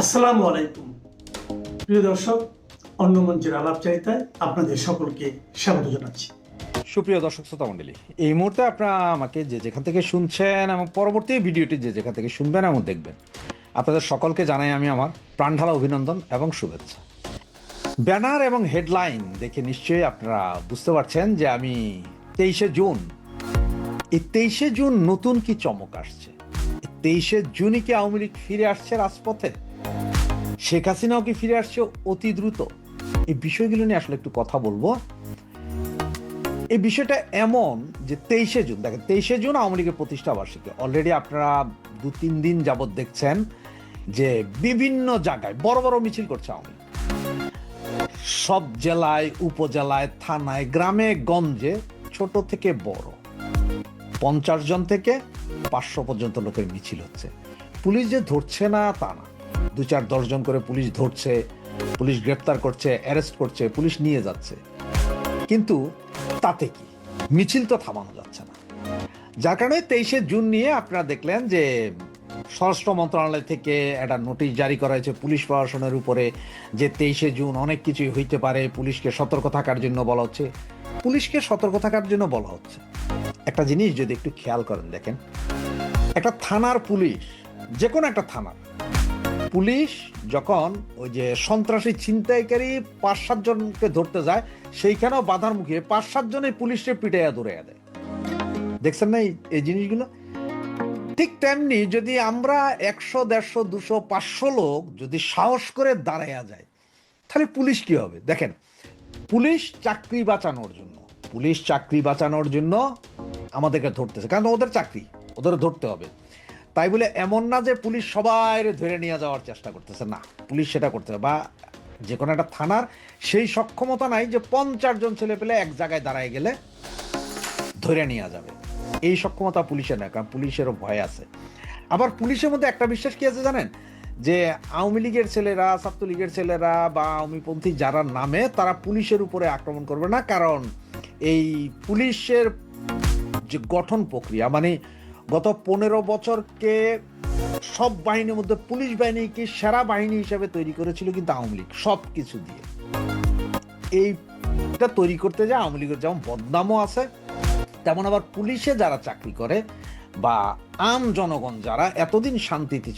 আসসালামু আলাইকুম প্রিয় দর্শক, অন্য মঞ্চের আলাপচারিতায় আপনাদের সকলকে স্বাগত জানাচ্ছি। সুপ্রিয় দর্শক শ্রোতা মণ্ডলী, এই মুহূর্তে আপনারা আমাকে যে যেখান থেকে শুনছেন এবং পরবর্তী ভিডিওটি যে যেখান থেকে শুনবেন এবং দেখবেন, আপনাদের সকলকে জানাই আমি আমার প্রাণঢালা অভিনন্দন এবং শুভেচ্ছা। ব্যানার এবং হেডলাইন দেখে নিশ্চয়ই আপনারা বুঝতে পারছেন যে আমি 23শে জুন, এই 23শে জুন নতুন কি চমক আসছে। 23শে জুনই কি আওয়ামী লীগ ফিরে আসছে রাজপথে? শেখ হাসিনাও কি ফিরে আসছে অতি দ্রুত? এই বিষয়গুলো নিয়ে আসলে একটু কথা বলবো। এই বিষয়টা এমন যে 23শে জুন, দেখেন 23শে জুন আওয়ামী লীগের প্রতিষ্ঠা বার্ষিকী। অলরেডি আপনারা 2-3 দিন যাবৎ দেখছেন যে বিভিন্ন জায়গায় বড় বড় মিছিল করছে আওয়ামী লীগ। সব জেলায়, উপজেলায়, থানায়, গ্রামে গঞ্জে, ছোট থেকে বড় 50 জন থেকে 500 পর্যন্ত লোকের মিছিল হচ্ছে। পুলিশ যে ধরছে না তা না, 2-4-10 জন করে পুলিশ ধরছে, পুলিশ গ্রেপ্তার করছে, অ্যারেস্ট করছে, পুলিশ নিয়ে যাচ্ছে, কিন্তু তাতে কি মিছিল তো থামানো যাচ্ছে না। যার কারণে 23শে জুন নিয়ে আপনারা দেখলেন যে স্বরাষ্ট্র মন্ত্রণালয় থেকে একটা নোটিশ জারি করা হয়েছে পুলিশ প্রশাসনের উপরে যে 23শে জুন অনেক কিছুই হইতে পারে, পুলিশকে সতর্ক থাকার জন্য বলা হচ্ছে। পুলিশকে সতর্ক থাকার জন্য বলা হচ্ছে, একটা জিনিস যদি একটু খেয়াল করেন, দেখেন একটা থানার পুলিশ, যে কোনো একটা থানার পুলিশ যখন ওই যে সন্ত্রাসী ছিনতাইকারী 5-7 জনকে ধরতে যায়, সেইখানেও বাধার মুখে 5-7 জনের পুলিশকে পিটাইয়া দৌড়াইয়া দেয়। দেখছেন না এই জিনিসগুলো? ঠিক তেমনি যদি আমরা 100, 150, 200, 500 লোক যদি সাহস করে দাঁড়াইয়া যায়, তাহলে পুলিশ কি হবে? দেখেন, পুলিশ চাকরি বাঁচানোর জন্য আমাদেরকে ধরতেছে, কারণ ওদের চাকরি, ওদের ধরতে হবে। তাই বলে এমন না যে পুলিশ সবাই ধরে নিয়ে যাওয়ার চেষ্টা করতেছে, না, পুলিশ সেটা করতে হবে। বা যে কোনো একটা থানার সেই সক্ষমতা নাই যে 50 জন ছেলে পেলে এক জায়গায় দাঁড়ায় গেলে ধরে নিয়ে যাবে, এই সক্ষমতা পুলিশের না, কারণ পুলিশেরও ভয় আছে। আবার পুলিশের মধ্যে একটা বিশ্বাস কি আছে জানেন, যে আওয়ামী লীগের ছেলেরা, ছাত্রলীগের ছেলেরা বা আওয়ামীপন্থী যারা নামে, তারা পুলিশের উপরে আক্রমণ করবে না, কারণ এই পুলিশের যে গঠন প্রক্রিয়া, মানে গত 15 বছরকে সব বাহিনীর মধ্যে পুলিশ বাহিনীকে সেরা বাহিনী হিসেবে তৈরি করেছিল কিন্তু আওয়ামী লীগ, সব কিছু দিয়ে। এইটা তৈরি করতে যায় আওয়ামী লীগের যেমন বদনামও আছে, তেমন আবার পুলিশে যারা চাকরি করে বা আম জনগণ যারা এতদিন শান্তিতে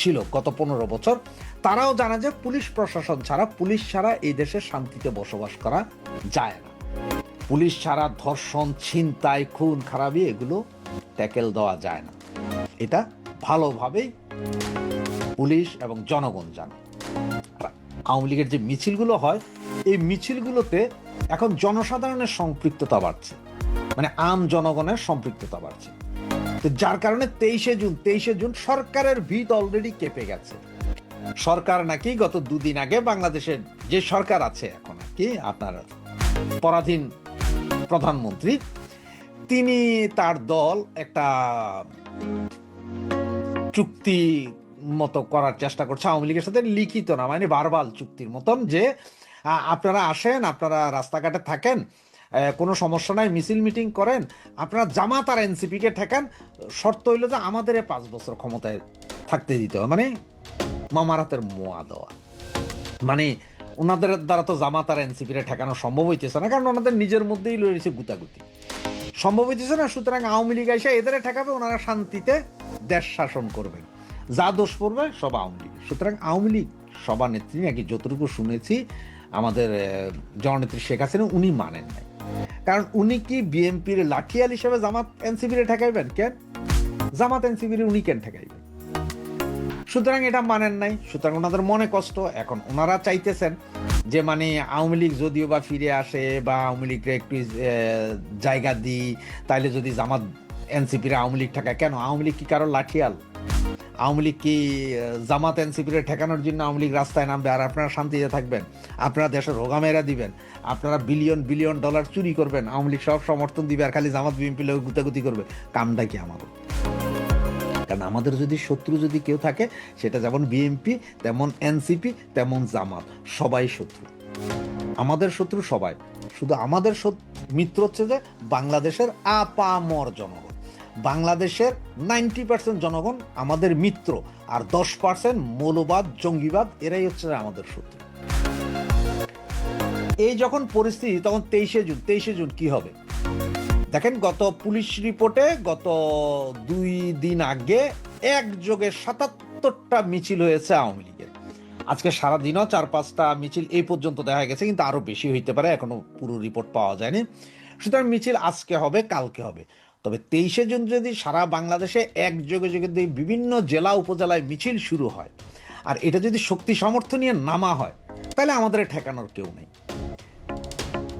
ছিল গত 15 বছর, তারাও জানে যে পুলিশ প্রশাসন ছাড়া, পুলিশ ছাড়া এই দেশে শান্তিতে বসবাস করা যায় না। পুলিশ ছাড়া ধর্ষণ, ছিনতাই, খুন খারাপি এগুলো ট্যাকেল দেওয়া যায় না। এটা ভালোভাবেই পুলিশ এবং জনগণ জানে। আওয়ামী লীগের যে মিছিলগুলো হয়, এই মিছিলগুলোতে এখন জনসাধারণের সম্পৃক্ততা বাড়ছে, মানে আম জনগণের সম্পৃক্ততা বাড়ছে। তো যার কারণে 23শে জুন সরকারের ভিত অলরেডি কেঁপে গেছে। সরকার নাকি গত 2 দিন আগে, বাংলাদেশের যে সরকার আছে এখন আর কি, আপনার পরাধীন প্রধানমন্ত্রী, তিনি তার দল একটা চুক্তি মতো করার চেষ্টা করছে আওয়ামী লীগের সাথে, লিখিত না, মানে ভার্বাল চুক্তির মতন, যে আপনারা আসেন, আপনারা রাস্তাঘাটে থাকেন, কোনো সমস্যা নাই, মিছিল মিটিং করেন, আপনারা জামাত আর এনসিপি কে ঠেকান, শর্ত হইল যে আমাদের 5 বছর ক্ষমতায় থাকতে দিতে হবে, মানে মামার হাতের মোয়া দেওয়া। মানে ওনাদের দ্বারা তো জামাত আর এনসিপি রে ঠেকানো সম্ভব হইতেছে না, কারণ ওনাদের নিজের মধ্যেই রয়েছে গুতাগুতি, সম্ভব হইতেছে না। সুতরাং আওয়ামী লীগ এসে এদের ঠেকাবে, ওনারা শান্তিতে দেশ শাসন করবেন, যা দোষ পড়বে সব আওয়ামী লীগ। সুতরাং আওয়ামী লীগ সভানেত্রী নাকি, যতটুকু শুনেছি, আমাদের জননেত্রী শেখ হাসিনা, উনি মানেন নাই। কারণ উনি কি বিএনপির লাঠিয়াল হিসেবে জামাত এনসিপি রে ঠেকাইবেন? কেন জামাত এনসিপি রে উনি কেন ঠেকাইবেন? সুতরাং এটা মানেন নাই। সুতরাং ওনাদের মনে কষ্ট। এখন ওনারা চাইতেছেন যে মানে আওয়ামী লীগ যদিও বা ফিরে আসে, বা আওয়ামী লীগকে একটু জায়গা দিই, তাইলে যদি জামাত এনসিপির আওয়ামী লীগ ঠেকায়। কেন? আওয়ামী লীগ কি কারো লাঠিয়াল? আওয়ামী লীগ কি জামাত এনসিপির ঠেকানোর জন্য আওয়ামী লীগ রাস্তায় নামবে আর আপনারা শান্তিতে থাকবেন? আপনারা দেশের রোগামেরা দিবেন, আপনারা বিলিয়ন বিলিয়ন ডলার চুরি করবেন, আওয়ামী লীগ সব সমর্থন দিবে, আর খালি জামাত বিএনপি লোক গুতাগুতি করবে? কামটা কি আমাদের? কারণ আমাদের যদি শত্রু যদি কেউ থাকে, সেটা যেমন বিএনপি, তেমন এনসিপি, তেমন জামাত, সবাই শত্রু। আমাদের শত্রু সবাই। শুধু আমাদের মিত্র হচ্ছে যে বাংলাদেশের আপামর জনগণ। বাংলাদেশের 90% জনগণ আমাদের মিত্র, আর 10% মৌলবাদ, জঙ্গিবাদ, এরাই হচ্ছে আমাদের শত্রু। এই যখন পরিস্থিতি, তখন 23শে জুন কি হবে দেখেন। গত পুলিশ রিপোর্টে গত 2 দিন আগে একযোগে 77টা মিছিল হয়েছে আওয়ামী লীগের। আজকে সারাদিনও 4-5টা মিছিল এই পর্যন্ত দেখা গেছে, কিন্তু আরো বেশি হইতে পারে, এখনো পুরো রিপোর্ট পাওয়া যায়নি। সুতরাং মিছিল আজকে হবে, কালকে হবে। তবে 23শে জুন যদি সারা বাংলাদেশে একযোগে যদি বিভিন্ন জেলা উপজেলায় মিছিল শুরু হয়, আর এটা যদি শক্তি সামর্থ্য নিয়ে নামা হয়, তাহলে আমাদের ঠেকানোর কেউ নেই।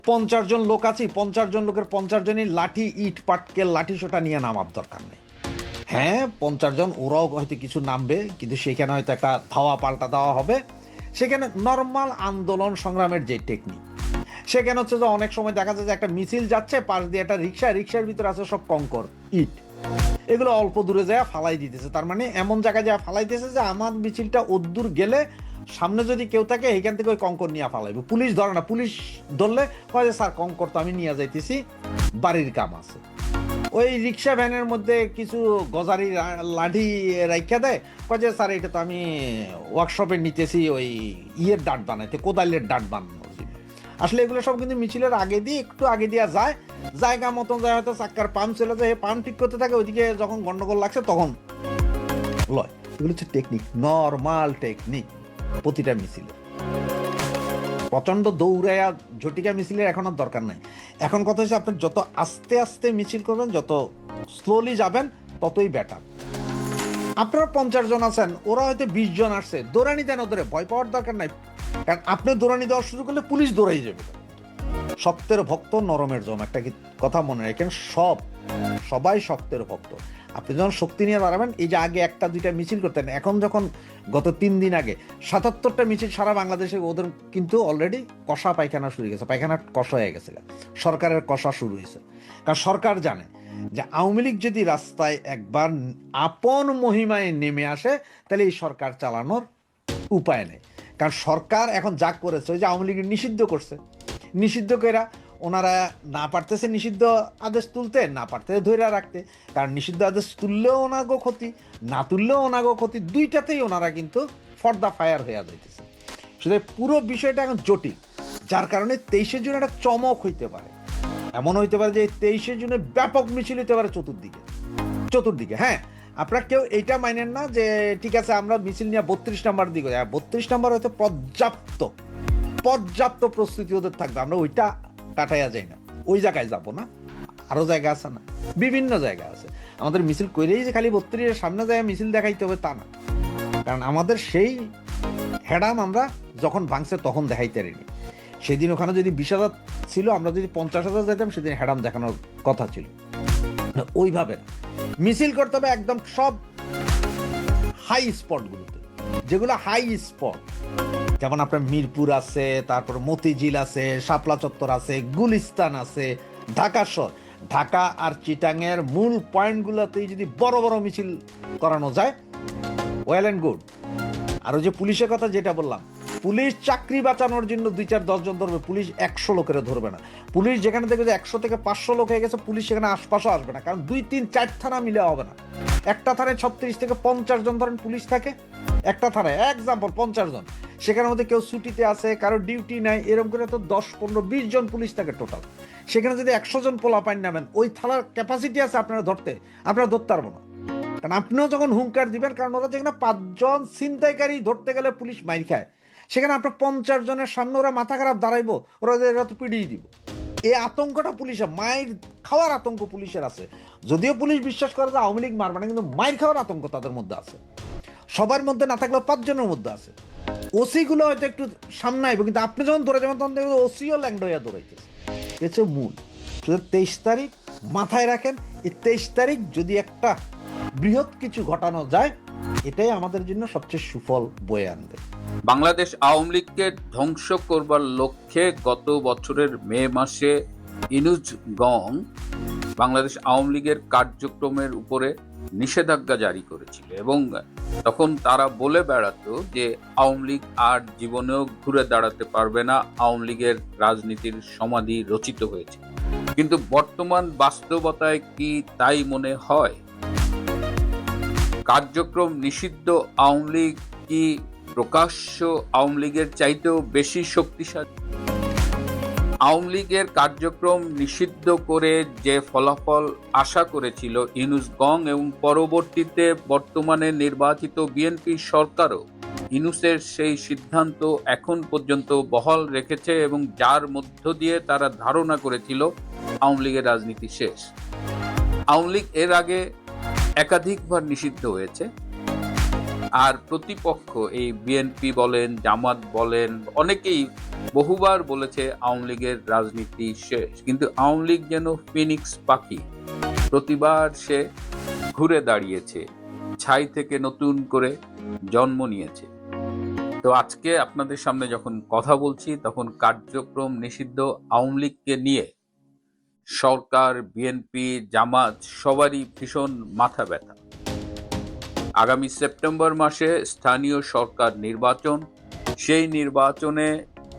50 জন লোক আছি, 50 জন লোকের 50 জনই লাঠি, ইট, পাটকেল, লাঠি সোটা নিয়ে নামার দরকার নেই। হ্যাঁ, 50 জন ওরাও হয়তো কিছু নামবে, কিন্তু সেখানে হয়তো একটা ধাওয়া পাল্টা দেওয়া হবে। সেখানে নর্মাল আন্দোলন সংগ্রামের যে টেকনিক, সেখানে হচ্ছে যে অনেক সময় দেখা যায় যে একটা মিছিল যাচ্ছে, পাশ দিয়ে একটা রিক্সার ভিতরে আছে সব কঙ্কর, ইট, এগুলো অল্প দূরে যায় ফালাই দিতেছে। তার মানে এমন জায়গায় যায় ফালাই দিতেছে যে আমার মিছিলটা অদ্দূর গেলে সামনে যদি কেউ থাকে এইখান থেকে ওই কঙ্কর নিয়ে ফালাইবে। পুলিশ ধরে না, পুলিশ ধরলে কয় যে স্যার কঙ্কর তো আমি নিয়ে যাইতেছি, বাড়ির কাম আছে। ওই রিক্সা ভ্যানের মধ্যে কিছু গজারি লাঠি রাইখা দেয়, কয় যে স্যার এটা তো আমি ওয়ার্কশপে নিতেছি ওই ইয়ের ডাট বানাইতে, কোদালের ডাট বানানোর জন্য। আসলে এগুলো সব কিন্তু মিছিলের আগে দিয়ে একটু আগে দিয়ে যায়, জায়গা মতন যায়, হয়তো চাক্কার পাম্প চলে যায়, পাম্প ঠিক করতে থাকে, ওইদিকে যখন গন্ডগোল লাগছে তখন লয়। এগুলো হচ্ছে টেকনিক, নর্মাল টেকনিক প্রতিটা মিছিলে। প্রচন্ড দৌড়াইয়া ঝটিকা মিছিলের এখন আর দরকার নাই। এখন কথা হচ্ছে আপনি যত আস্তে আস্তে মিছিল করবেন, যত স্লোলি যাবেন, ততই বেটার। আপনারা 50 জন আছেন, ওরা হয়তো 20 জন আসছে, দৌড়ানি দেন ওদের, ভয় পাওয়ার দরকার নাই। কারণ আপনি দৌড়ানি দেওয়া শুরু করলে পুলিশ দৌড়াই যাবে। শক্তের ভক্ত নরমের জম, একটা কথা মনে রাখেন, সবাই শক্তের ভক্ত। আপনি যখন শক্তি নিয়ে বাড়াবেন, এই যে আগে 1-2টা মিছিল করতেন, এখন যখন গত 3 দিন আগে 77টা মিছিল সারা বাংলাদেশে, ওদের কিন্তু অলরেডি কষা পায়খানা শুরু হয়ে গেছে, পায়খানা কষা হয়ে গেছে, সরকারের কষা শুরু হয়েছে। কারণ সরকার জানে যে আওয়ামী লীগ যদি রাস্তায় একবার আপন মহিমায় নেমে আসে, তাহলে এই সরকার চালানোর উপায় নেই। কারণ সরকার এখন যা করেছে, ওই যে আওয়ামী লীগ নিষিদ্ধ করছে, নিষিদ্ধ করে ওনারা না পারতেছে নিষিদ্ধ আদেশ তুলতে, না পারতেছে ধরে রাখতে। কারণ নিষিদ্ধ আদেশ তুললেও ওনাগো ক্ষতি, না তুললেও ওনাগো ক্ষতি, দুইটাতেই ওনারা কিন্তু ফর দ্য ফায়ার হয়ে যাইতেছে। শুধু পুরো বিষয়টা এখন জটিল, যার কারণে 23শে জুন একটা চমক হইতে পারে। এমন হইতে পারে যে 23শে জুনে ব্যাপক মিছিল হইতে পারে চতুর্দিকে। হ্যাঁ, আপনারা কেউ এইটা মানেন না যে ঠিক আছে আমরা মিছিল নিয়ে 32 নাম্বার দিকে, 32 নাম্বার হয়তো পর্যাপ্ত প্রস্তুতি ওদের থাকবে, আমরা ওইটা কাটাইয়া যাই না, ওই জায়গায় যাব না। আরো জায়গা আছে না, বিভিন্ন জায়গা আছে। আমাদের মিছিল কইলেই যে খালি 32-এর সামনে যায় মিছিল দেখাইতে হবে তা না। কারণ আমাদের সেই হেডাম আমরা যখন ভাঙছে তখন দেখাইতে পারিনি। সেদিন ওখানে যদি 20,000 ছিল, আমরা যদি 50,000 যেতাম, সেদিন হেডাম দেখানোর কথা ছিল। ওইভাবে মিছিল করতে হবে একদম সব হাই স্পটগুলোতে, যেগুলো হাই স্পট, যেমন আপনার মিরপুর আছে, তারপর মতিঝিল আছে, শাপলা চত্বর আছে, গুলিস্তান আছে, ঢাকা শহর, ঢাকা আর চিটাঙের মূল পয়েন্টগুলোতেই যদি বড় বড় মিছিল করানো যায়, ওয়েল অ্যান্ড গুড। আর ওই যে পুলিশের কথা যেটা বললাম, পুলিশ চাকরি বাঁচানোর জন্য 2-4-10 জন ধরবে, পুলিশ 100 লোকের ধরবে না। পুলিশ যেখানে দেখবে যে 100 থেকে 500 লোক হয়ে গেছে, পুলিশ সেখানে আশপাশও আসবে না। কারণ 2-3-4 থানা মিলে হবে না। একটা থানায় 36 থেকে 50 জন ধরেন পুলিশ থাকে, একটা থানায় এক্সাম্পল 50 জন, সেখানের মধ্যে কেউ ছুটিতে আছে, কারো ডিউটি নাই, এরকম করে তো 10-15-20 জন পুলিশ থাকে টোটাল। সেখানে যদি 100 জন পোলাপাইন নামেন, ওই থানার ক্যাপাসিটি আছে আপনারা ধরতে পারবো না। কারণ আপনিও যখন হুঙ্কার দিবেন, কারণ ওরা যেখানে 5 জন ছিনতাইকারী ধরতে গেলে পুলিশ মাইর খায়, সেখানে আপনার 50 জনের সামনে ওরা মাথা খারাপ দাঁড়াইবো, ওরা তো পিড়িয়ে দিব। এই আতঙ্কটা পুলিশের, মাইর খাওয়ার আতঙ্ক পুলিশের আছে। যদিও পুলিশ বিশ্বাস করে যে আওয়ামী লীগ মারবে না, কিন্তু মাইর খাওয়ার আতঙ্ক তাদের মধ্যে আছে। সবার মধ্যে না থাকলেও 5 জনের মধ্যে আছে। ওসি গুলো হয়তো একটু সামনে আইব, কিন্তু আপনি যখন ধরে যাবেন তখন দেখবেন ওসিও ল্যাংড হইয়া দৌড়াইতেছে। এটা মূল। শুধু 23 তারিখ মাথায় রাখেন, এই 23 তারিখ যদি একটা বৃহৎ কিছু ঘটানো যায়, এটাই আমাদের জন্য সবচেয়ে সুফল বয়ে আনবে। বাংলাদেশ আওয়ামী লীগকে ধ্বংস করবার লক্ষ্যে গত বছরের মে মাসে ইনুজ গং বাংলাদেশ আওয়ামী লীগের কার্যক্রমের উপরে নিষেধাজ্ঞা জারি করেছিল, এবং তখন তারা বলে বেড়াতো যে আওয়ামী লীগ আর জীবনেও ঘুরে দাঁড়াতে পারবে না, আওয়ামী লীগের রাজনীতির সমাধি রচিত হয়েছে। কিন্তু বর্তমান বাস্তবতায় কি তাই মনে হয়? কার্যক্রম নিষিদ্ধ আওয়ামী লীগ কি প্রকাশ্য আওয়ামী লীগের চাইতেও বেশি শক্তিশালী? আওয়ামী লীগের কার্যক্রম নিষিদ্ধ করে যে ফলাফল আশা করেছিল ইউনূস গং এবং পরবর্তীতে বর্তমানে নির্বাচিত বিএনপি সরকারও ইউনূসের সেই সিদ্ধান্ত এখন পর্যন্ত বহাল রেখেছে এবং যার মধ্য দিয়ে তারা ধারণা করেছিল আওয়ামী লীগের রাজনীতি শেষ। আওয়ামী লীগ এর আগে একাধিকবার নিষিদ্ধ হয়েছে, আর প্রতিপক্ষ এই বিএনপি বলেন, জামাত বলেন, অনেকেই বহুবার বলেছে আওয়ামী লীগের রাজনীতি শেষ। কিন্তু আওয়ামী লীগ যেন ফিনিক্স পাখি, প্রতিবার সে ঘুরে দাঁড়িয়েছে, ছাই থেকে নতুন করে জন্ম নিয়েছে। তো আজকে আপনাদের সামনে যখন কথা বলছি তখন কার্যক্রম নিষিদ্ধ আওয়ামী লীগকে নিয়ে সরকার, বিএনপি, জামাত সবারই ভীষণ মাথা ব্যথা। আগামী সেপ্টেম্বর মাসে স্থানীয় সরকার নির্বাচন, সেই নির্বাচনে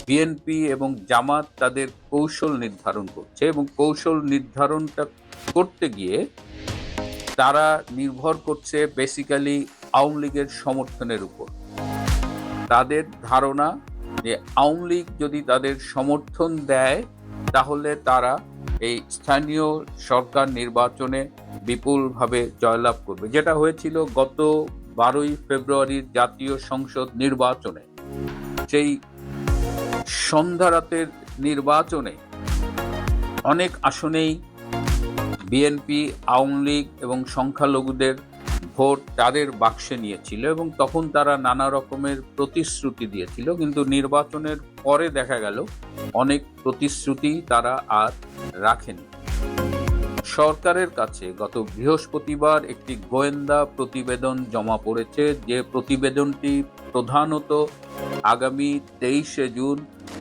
বিএনপি এবং জামাত তাদের কৌশল নির্ধারণ করছে এবং কৌশল নির্ধারণটা করতে গিয়ে তারা নির্ভর করছে বেসিক্যালি আওয়ামী লীগের সমর্থনের উপর। তাদের ধারণা যে আওয়ামী লীগ যদি তাদের সমর্থন দেয় তাহলে তারা এই স্থানীয় সরকার নির্বাচনে বিপুলভাবে জয়লাভ করবে, যেটা হয়েছিল গত 12ই ফেব্রুয়ারির জাতীয় সংসদ নির্বাচনে। সেই সন্ধ্যা রাতের নির্বাচনে অনেক আসনেই বিএনপি, আওয়ামী লীগ এবং সংখ্যালঘুদের ভোট তাদের বাক্সে নিয়েছিল এবং তখন তারা নানা রকমের প্রতিশ্রুতি দিয়েছিল, কিন্তু নির্বাচনের পরে দেখা গেল অনেক প্রতিশ্রুতি তারা আর রাখেনি। সরকারের কাছে গত বৃহস্পতিবার একটি গোয়েন্দা প্রতিবেদন জমা পড়েছে, যে প্রতিবেদনটি প্রধানত আগামী 23শে জুন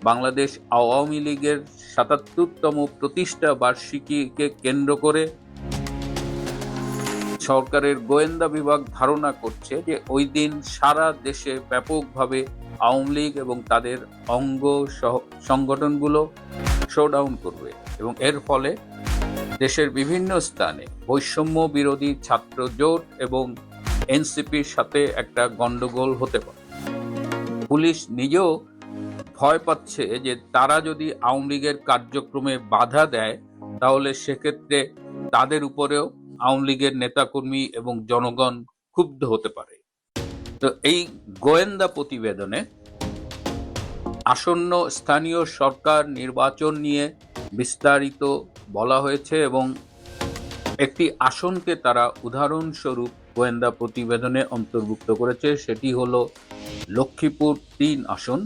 বাংলাদেশ আওয়ামী লীগের ৭৭তম প্রতিষ্ঠা বার্ষিকীকে কেন্দ্র করে সরকারের গোয়েন্দা বিভাগ ধারণা করছে যে ওই দিন সারা দেশে ব্যাপকভাবে আওয়ামী লীগ এবং তাদের অঙ্গ সংগঠনগুলো শোডাউন করবে এবং এর ফলে দেশের বিভিন্ন স্থানে বৈষম্য বিরোধী ছাত্র জোট এবং এনসিপির সাথে একটা গন্ডগোল হতে পারে। পুলিশ নিজেও ভয় পাচ্ছে যে তারা যদি আওয়ামী লীগের কার্যক্রমে বাধা দেয় তাহলে সেক্ষেত্রে তাদের উপরেও আওয়ামী লীগের নেতাকর্মী এবং জনগণ ক্ষুব্ধ হতে পারে। তো এই গোয়েন্দা প্রতিবেদনে আসন্ন স্থানীয় সরকার নির্বাচন নিয়ে বিস্তারিত বলা হয়েছে এবং একটি আসনকে তারা উদাহরণস্বরূপ গোয়েন্দা প্রতিবেদনে অন্তর্ভুক্ত করেছে, সেটি হলো লক্ষ্মীপুর ৩ আসন।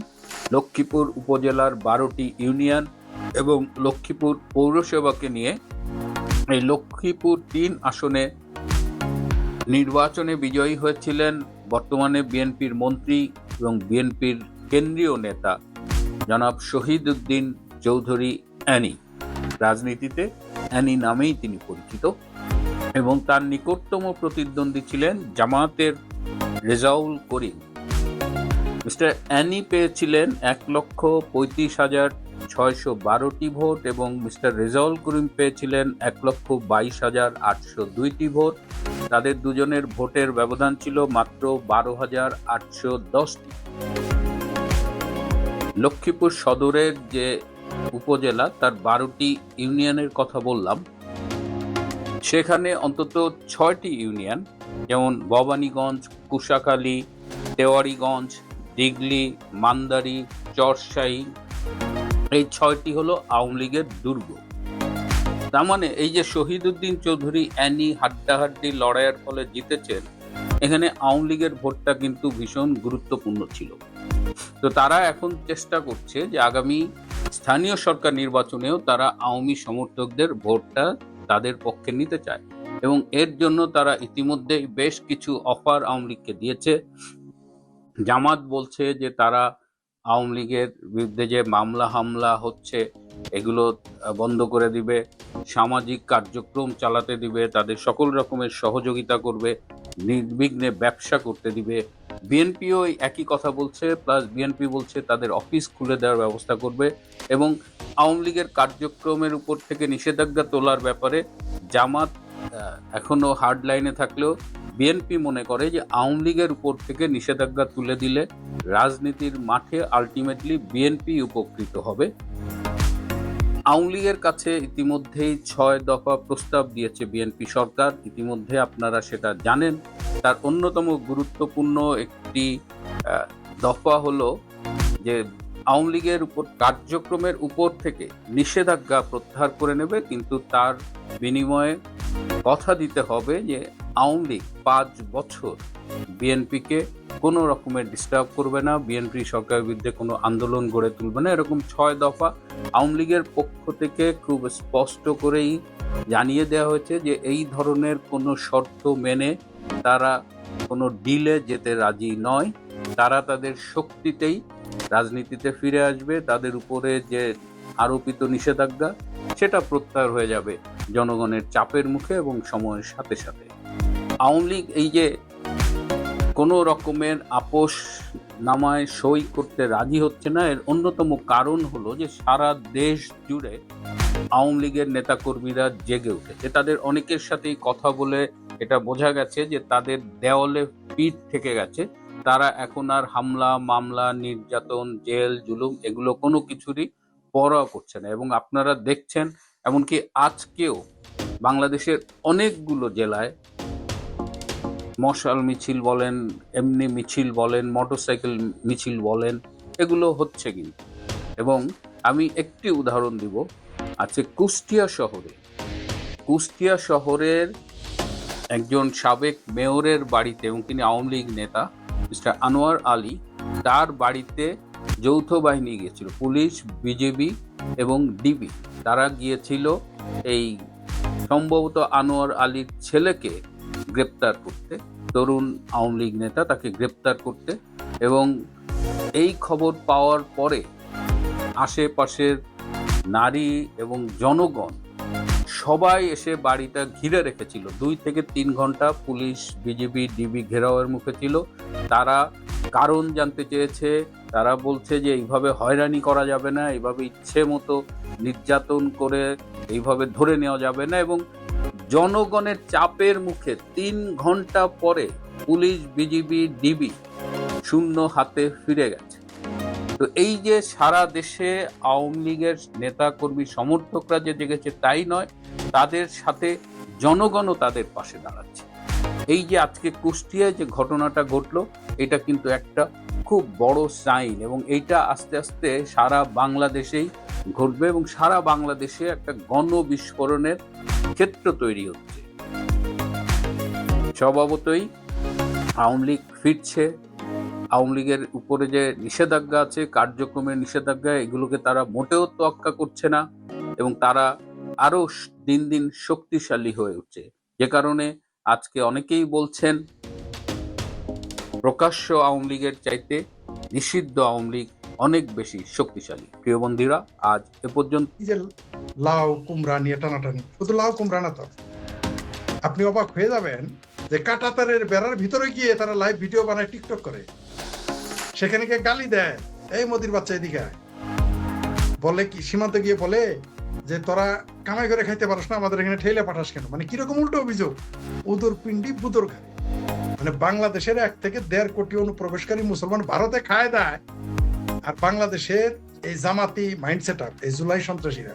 লক্ষ্মীপুর উপজেলার 12টি ইউনিয়ন এবং লক্ষ্মীপুর পৌরসভাকে নিয়ে এই লক্ষ্মীপুর ৩ আসনে নির্বাচনে বিজয়ী হয়েছিলেন বর্তমানে বিএনপির মন্ত্রী এবং বিএনপির কেন্দ্রীয় নেতা জনাব শহীদ উদ্দিন চৌধুরী অ্যানি। রাজনীতিতে অ্যানি নামেই তিনি পরিচিত এবং তার নিকটতম প্রতিদ্বন্দ্বী ছিলেন জামায়াতের রেজাউল করিম। মিস্টার অ্যানি পেয়েছিলেন ১,৩৫,৬১২টি ভোট এবং মিস্টার রেজাউল করিম পেয়েছিলেন ১,২২,৮০২টি ভোট। তাদের দুজনের ভোটের ব্যবধান ছিল মাত্র ১২,৮১০টি। লক্ষ্মীপুর সদরের যে উপজেলা তার 12টি ইউনিয়নের কথা বললাম, সেখানে অন্তত 6টি ইউনিয়ন যেমন ভবানীগঞ্জ, কুশাখালী, তেওয়ারীগঞ্জ, দিগলি, মান্দারি, চরশাহী, এই 6টি হলো আওয়ামী লীগের দুর্গ। তার মানে এই যে শহীদ উদ্দিন চৌধুরী অ্যানি হাড্ডাহাড্ডি লড়াইয়ের ফলে জিতেছেন, এখানে আওয়ামী লীগের ভোটটা কিন্তু ভীষণ গুরুত্বপূর্ণ ছিল। তো তারা এখন চেষ্টা করছে যে আগামী স্থানীয় সরকার নির্বাচনেও তারা আওয়ামী সমর্থকদের ভোটটা তাদের পক্ষে নিতে চায় এবং এর জন্য তারা ইতিমধ্যেই বেশ কিছু অফার আওয়ামী লীগকে দিয়েছে। জামাত বলছে যে তারা আওয়ামী লীগের বিরুদ্ধে যে মামলা হামলা হচ্ছে এগুলো বন্ধ করে দিবে, সামাজিক কার্যক্রম চালাতে দিবে, তাদের সকল রকমের সহযোগিতা করবে, নির্বিঘ্নে ব্যবসা করতে দিবে, বিএনপিও একই কথা বলছে, প্লাস বিএনপি বলছে তাদের অফিস খুলে দেওয়ার ব্যবস্থা করবে এবং আওয়ামী লীগের কার্যক্রমের উপর থেকে নিষেধাজ্ঞা তোলার ব্যাপারে জামাত এখনো হার্ড লাইনে থাকলেও বিএনপি মনে করে যে আওয়ামী লীগের উপর থেকে নিষেধাজ্ঞা তুলে দিলে রাজনীতির মাঠে আলটিমেটলি বিএনপি উপকৃত হবে। আওয়ামী লীগের কাছে ইতিমধ্যেই 6 দফা প্রস্তাব দিয়েছে বিএনপি সরকার, ইতিমধ্যে আপনারা সেটা জানেন। তার অন্যতম গুরুত্বপূর্ণ একটি দফা হলো যে আওয়ামী লীগের উপর কার্যক্রমের উপর থেকে নিষেধাজ্ঞা প্রত্যাহার করে নেবে, কিন্তু তার বিনিময়ে কথা দিতে হবে যে আওয়ামী লীগ 5 বছর বিএনপিকে কোনো রকমের ডিস্টার্ব করবে না, বিএনপি সরকারের বিরুদ্ধে কোনো আন্দোলন গড়ে তুলবে না। এরকম 6 দফা আওয়ামী লীগের পক্ষ থেকে খুব স্পষ্ট করেই জানিয়ে দেওয়া হয়েছে যে এই ধরনের কোনো শর্ত মেনে তারা কোনো ডিলে যেতে রাজি নয়। তারা তাদের শক্তিতেই রাজনীতিতে ফিরে আসবে, তাদের উপরে যে আরোপিত নিষেধাজ্ঞা সেটা প্রত্যাহার হয়ে যাবে জনগণের চাপের মুখে এবং সময়ের সাথে সাথে। আওয়ামী লীগ এই যে কোনো রকমের আপোষ নামায় সই করতে রাজি হচ্ছে না, এর অন্যতম কারণ হলো যে সারা দেশ জুড়ে আওয়ামী লীগের নেতাকর্মীরা জেগে উঠেছে। তাদের অনেকের সাথেই কথা বলে এটা বোঝা গেছে যে তাদের দেওয়ালে পিঠ থেকে গেছে। তারা এখন আর হামলা, মামলা, নির্যাতন, জেল, জুলুম এগুলো কোনো কিছুরই পরোয়া করছে না। এবং আপনারা দেখছেন এমনকি আজকেও বাংলাদেশের অনেকগুলো জেলায় মশাল মিছিল বলেন, এমনি মিছিল বলেন, মোটরসাইকেল মিছিল বলেন, এগুলো হচ্ছে কিন্তু। এবং আমি একটি উদাহরণ দিব, আছে কুষ্টিয়া শহরের একজন সাবেক মেয়রের বাড়িতে, এবং তিনি আওয়ামী লীগ নেতা মিস্টার আনোয়ার আলী, তার বাড়িতে যৌথ বাহিনী গিয়েছিল, পুলিশ, বিজেপি এবং ডিবি। তারা গিয়েছিল এই সম্ভবত আনোয়ার আলীর ছেলেকে গ্রেপ্তার করতে, তরুণ আওয়ামী লীগ নেতা, তাকে গ্রেপ্তার করতে। এবং এই খবর পাওয়ার পরে আশেপাশের নারী এবং জনগণ সবাই এসে বাড়িটা ঘিরে রেখেছিল। 2 থেকে 3 ঘন্টা পুলিশ, বিজেপি, ডিবি ঘেরাওয়ের মুখে ছিল। তারা কারণ জানতে চেয়েছে, তারা বলছে যে এইভাবে হয়রানি করা যাবে না, এইভাবে ইচ্ছে মতো নির্যাতন করে এইভাবে ধরে নেওয়া যাবে না। এবং জনগণের চাপের মুখে 3 ঘন্টা পরে পুলিশ, বিজিবি, ডিবি শূন্য হাতে ফিরে গেছে। তো এই যে সারা দেশে আওয়ামী লীগের নেতা কর্মী সমর্থকরা যে জেগেছে তাই নয়, তাদের সাথে জনগণও তাদের পাশে দাঁড়াচ্ছে। এই যে আজকে কুষ্টিয়ায় যে ঘটনাটা ঘটলো, এটা কিন্তু একটা খুব বড় সাইন, এবং এইটা আস্তে আস্তে সারা বাংলাদেশেই ঘটবে এবং সারা বাংলাদেশে একটা গণবিস্ফোরণের ক্ষেত্র তৈরি হচ্ছে। স্বভাবতই আওয়ামী লীগ ফিরছে, আওয়ামী লীগের উপরে যে নিষেধাজ্ঞা আছে, কার্যক্রমের নিষেধাজ্ঞা, এগুলোকে তারা মোটেও তোয়াক্কা করছে না এবং তারা আরো দিন দিন শক্তিশালী হয়ে উঠছে। যে কারণে আজকে অনেকেই বলছেন প্রকাশ্য আওয়ামী লীগের চাইতে নিষিদ্ধ আওয়ামী লীগ অনেক বেশি শক্তিশালী। প্রিয় বন্ধুরা, আজ এ পর্যন্ত। যে লাউ কুমড়া নিয়ে টানাটানি, শুধু লাউ কুমড়া না, তো আপনি অবাক হয়ে যাবেন যে কাঁটাতারের বেড়ার ভিতরে গিয়ে তারা লাইভ ভিডিও বানায়, টিকটক করে, সেখানে গিয়ে গালি দেয়, এই মোদির বাচ্চা এদিকে বলে, কি সীমান্তে গিয়ে বলে যে তোরা কামাই করে খাইতে পারস না, আমাদের এখানে ঠেলে পাঠাস কেন? মানে কিরকম উল্টো অভিযোগ, উদর পিন্ডি বুদর খায়। মানে বাংলাদেশের 1 থেকে 1.5 কোটি অনুপ্রবেশকারী মুসলমান ভারতে খায় দেয়, আর বাংলাদেশের এই জামাতি মাইন্ডসেট আপ, এই জুলাই সন্ত্রাসীরা,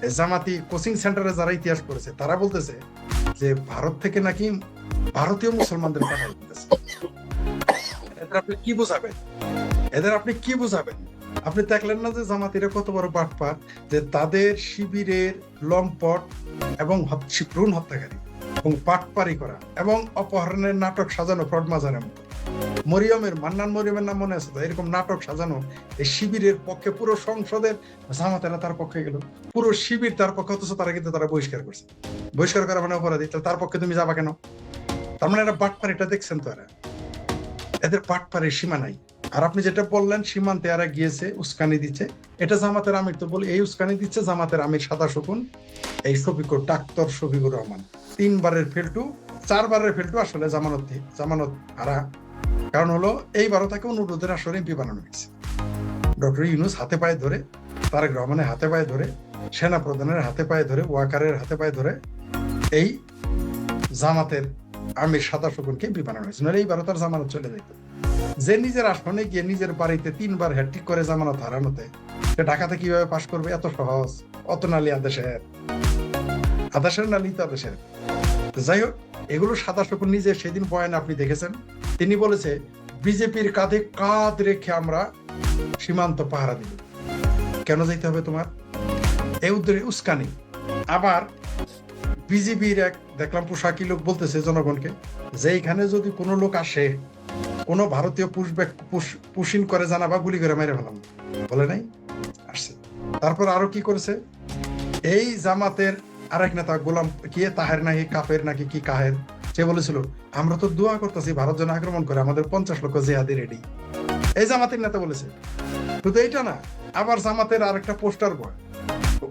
এই জামাতি কোচিং সেন্টারে যারা ইতিহাস পড়েছে, তারা বলতেছে যে ভারত থেকে নাকি ভারতীয় মুসলমানদের পাঠাই দিতেছে। এদের আপনি কি বুঝাবেন? আপনি দেখলেন না যে জামাতিরা কত বড় বাটপার, যে তাদের শিবিরের লম্পট এবং ভ্রূণ হত্যাকারী এবং পাটপারি করা এবং অপহরণের নাটক সাজানো ফ্রড মাজারের মতো। মান্নান মরিয়মের নাম মনে আছে তো? এরকম নাটক সাজানো এই শিবিরের পক্ষে, পুরো সংসদের জামাতেরা তার পক্ষে গেল, পুরো শিবির তার পক্ষে, অথচ তারা কিন্তু তারা বহিষ্কার করছে। বহিষ্কার করা মানে অপরাধী, তার পক্ষে তুমি যাবা কেন? তার মানে এরা বাটপার, এটা দেখছেন তো? এদের বাটপারের সীমা নাই। আর আপনি যেটা বললেন সীমান্তে এরা গিয়েছে, উস্কানি দিচ্ছে, এটা জামাতের আমির তো বলি, এই উস্কানি দিচ্ছে জামাতের আমির সাদা শকুন, এই শফিকুর, ডাক্তার শফিকুর রহমান। 3 বারের ফেলটু, 4 বারের ফেলটু, আসলে জামানত হারা কারণ হলো এইবারও তাকে অনুরোধের আসরে এমপি বানানো হয়েছে। ডক্টর ইউনূস হাতে পায়ে ধরে, তারেক রহমানের হাতে পায়ে ধরে, সেনা প্রধানের হাতে পায়ে ধরে, ওয়াকারের হাতে পায়ে ধরে এই জামাতের আমির সাদা শকুনকে এমপি বানানো হয়েছে। নাহলে এইবারও তার জামানত চলে যেত। যে নিজের আসনে গিয়ে নিজের বাড়িতে 3 বার হ্যাট্রিক করে জামানত হারানোতে সে ঢাকাতে কিভাবে পাশ করবে? এত সহজ? অত নালি আদেশের নালি তো আদেশের। যাই হোক, এগুলো সাদা শকুন নিজে সেদিন বয়ানে আপনি দেখেছেন, তিনি বলেছে বিজেপির কাঁধে কাঁধ রেখে আমরা সীমান্ত পাহারা দিব। কেন যাইতে হবে তোমার? এই উদ্দেশ্যে উস্কানি। আবার বিজেপির এক দেখলাম পোশাকি লোক বলতেছে জনগণকে যে এইখানে যদি কোনো লোক আসে, কোনো ভারতীয় পুশিন করে জানাবা, গুলি করে মেরে ফেলাম। বলে নাই? আসছে। তারপর আরো কি করেছে? এই জামাতের আরেক নেতা গোলাম কি তাহের নাকি কাফের নাকি কি কাহের, সে বলেছিল আমরা তো দোয়া করতেছি ভারত যেন আক্রমণ করে, আমাদের 50 লক্ষ জিহাদি রেডি। এই জামাতের নেতা বলেছে। শুধু এইটা না, আবার জামাতের আরেকটা পোস্টার বয়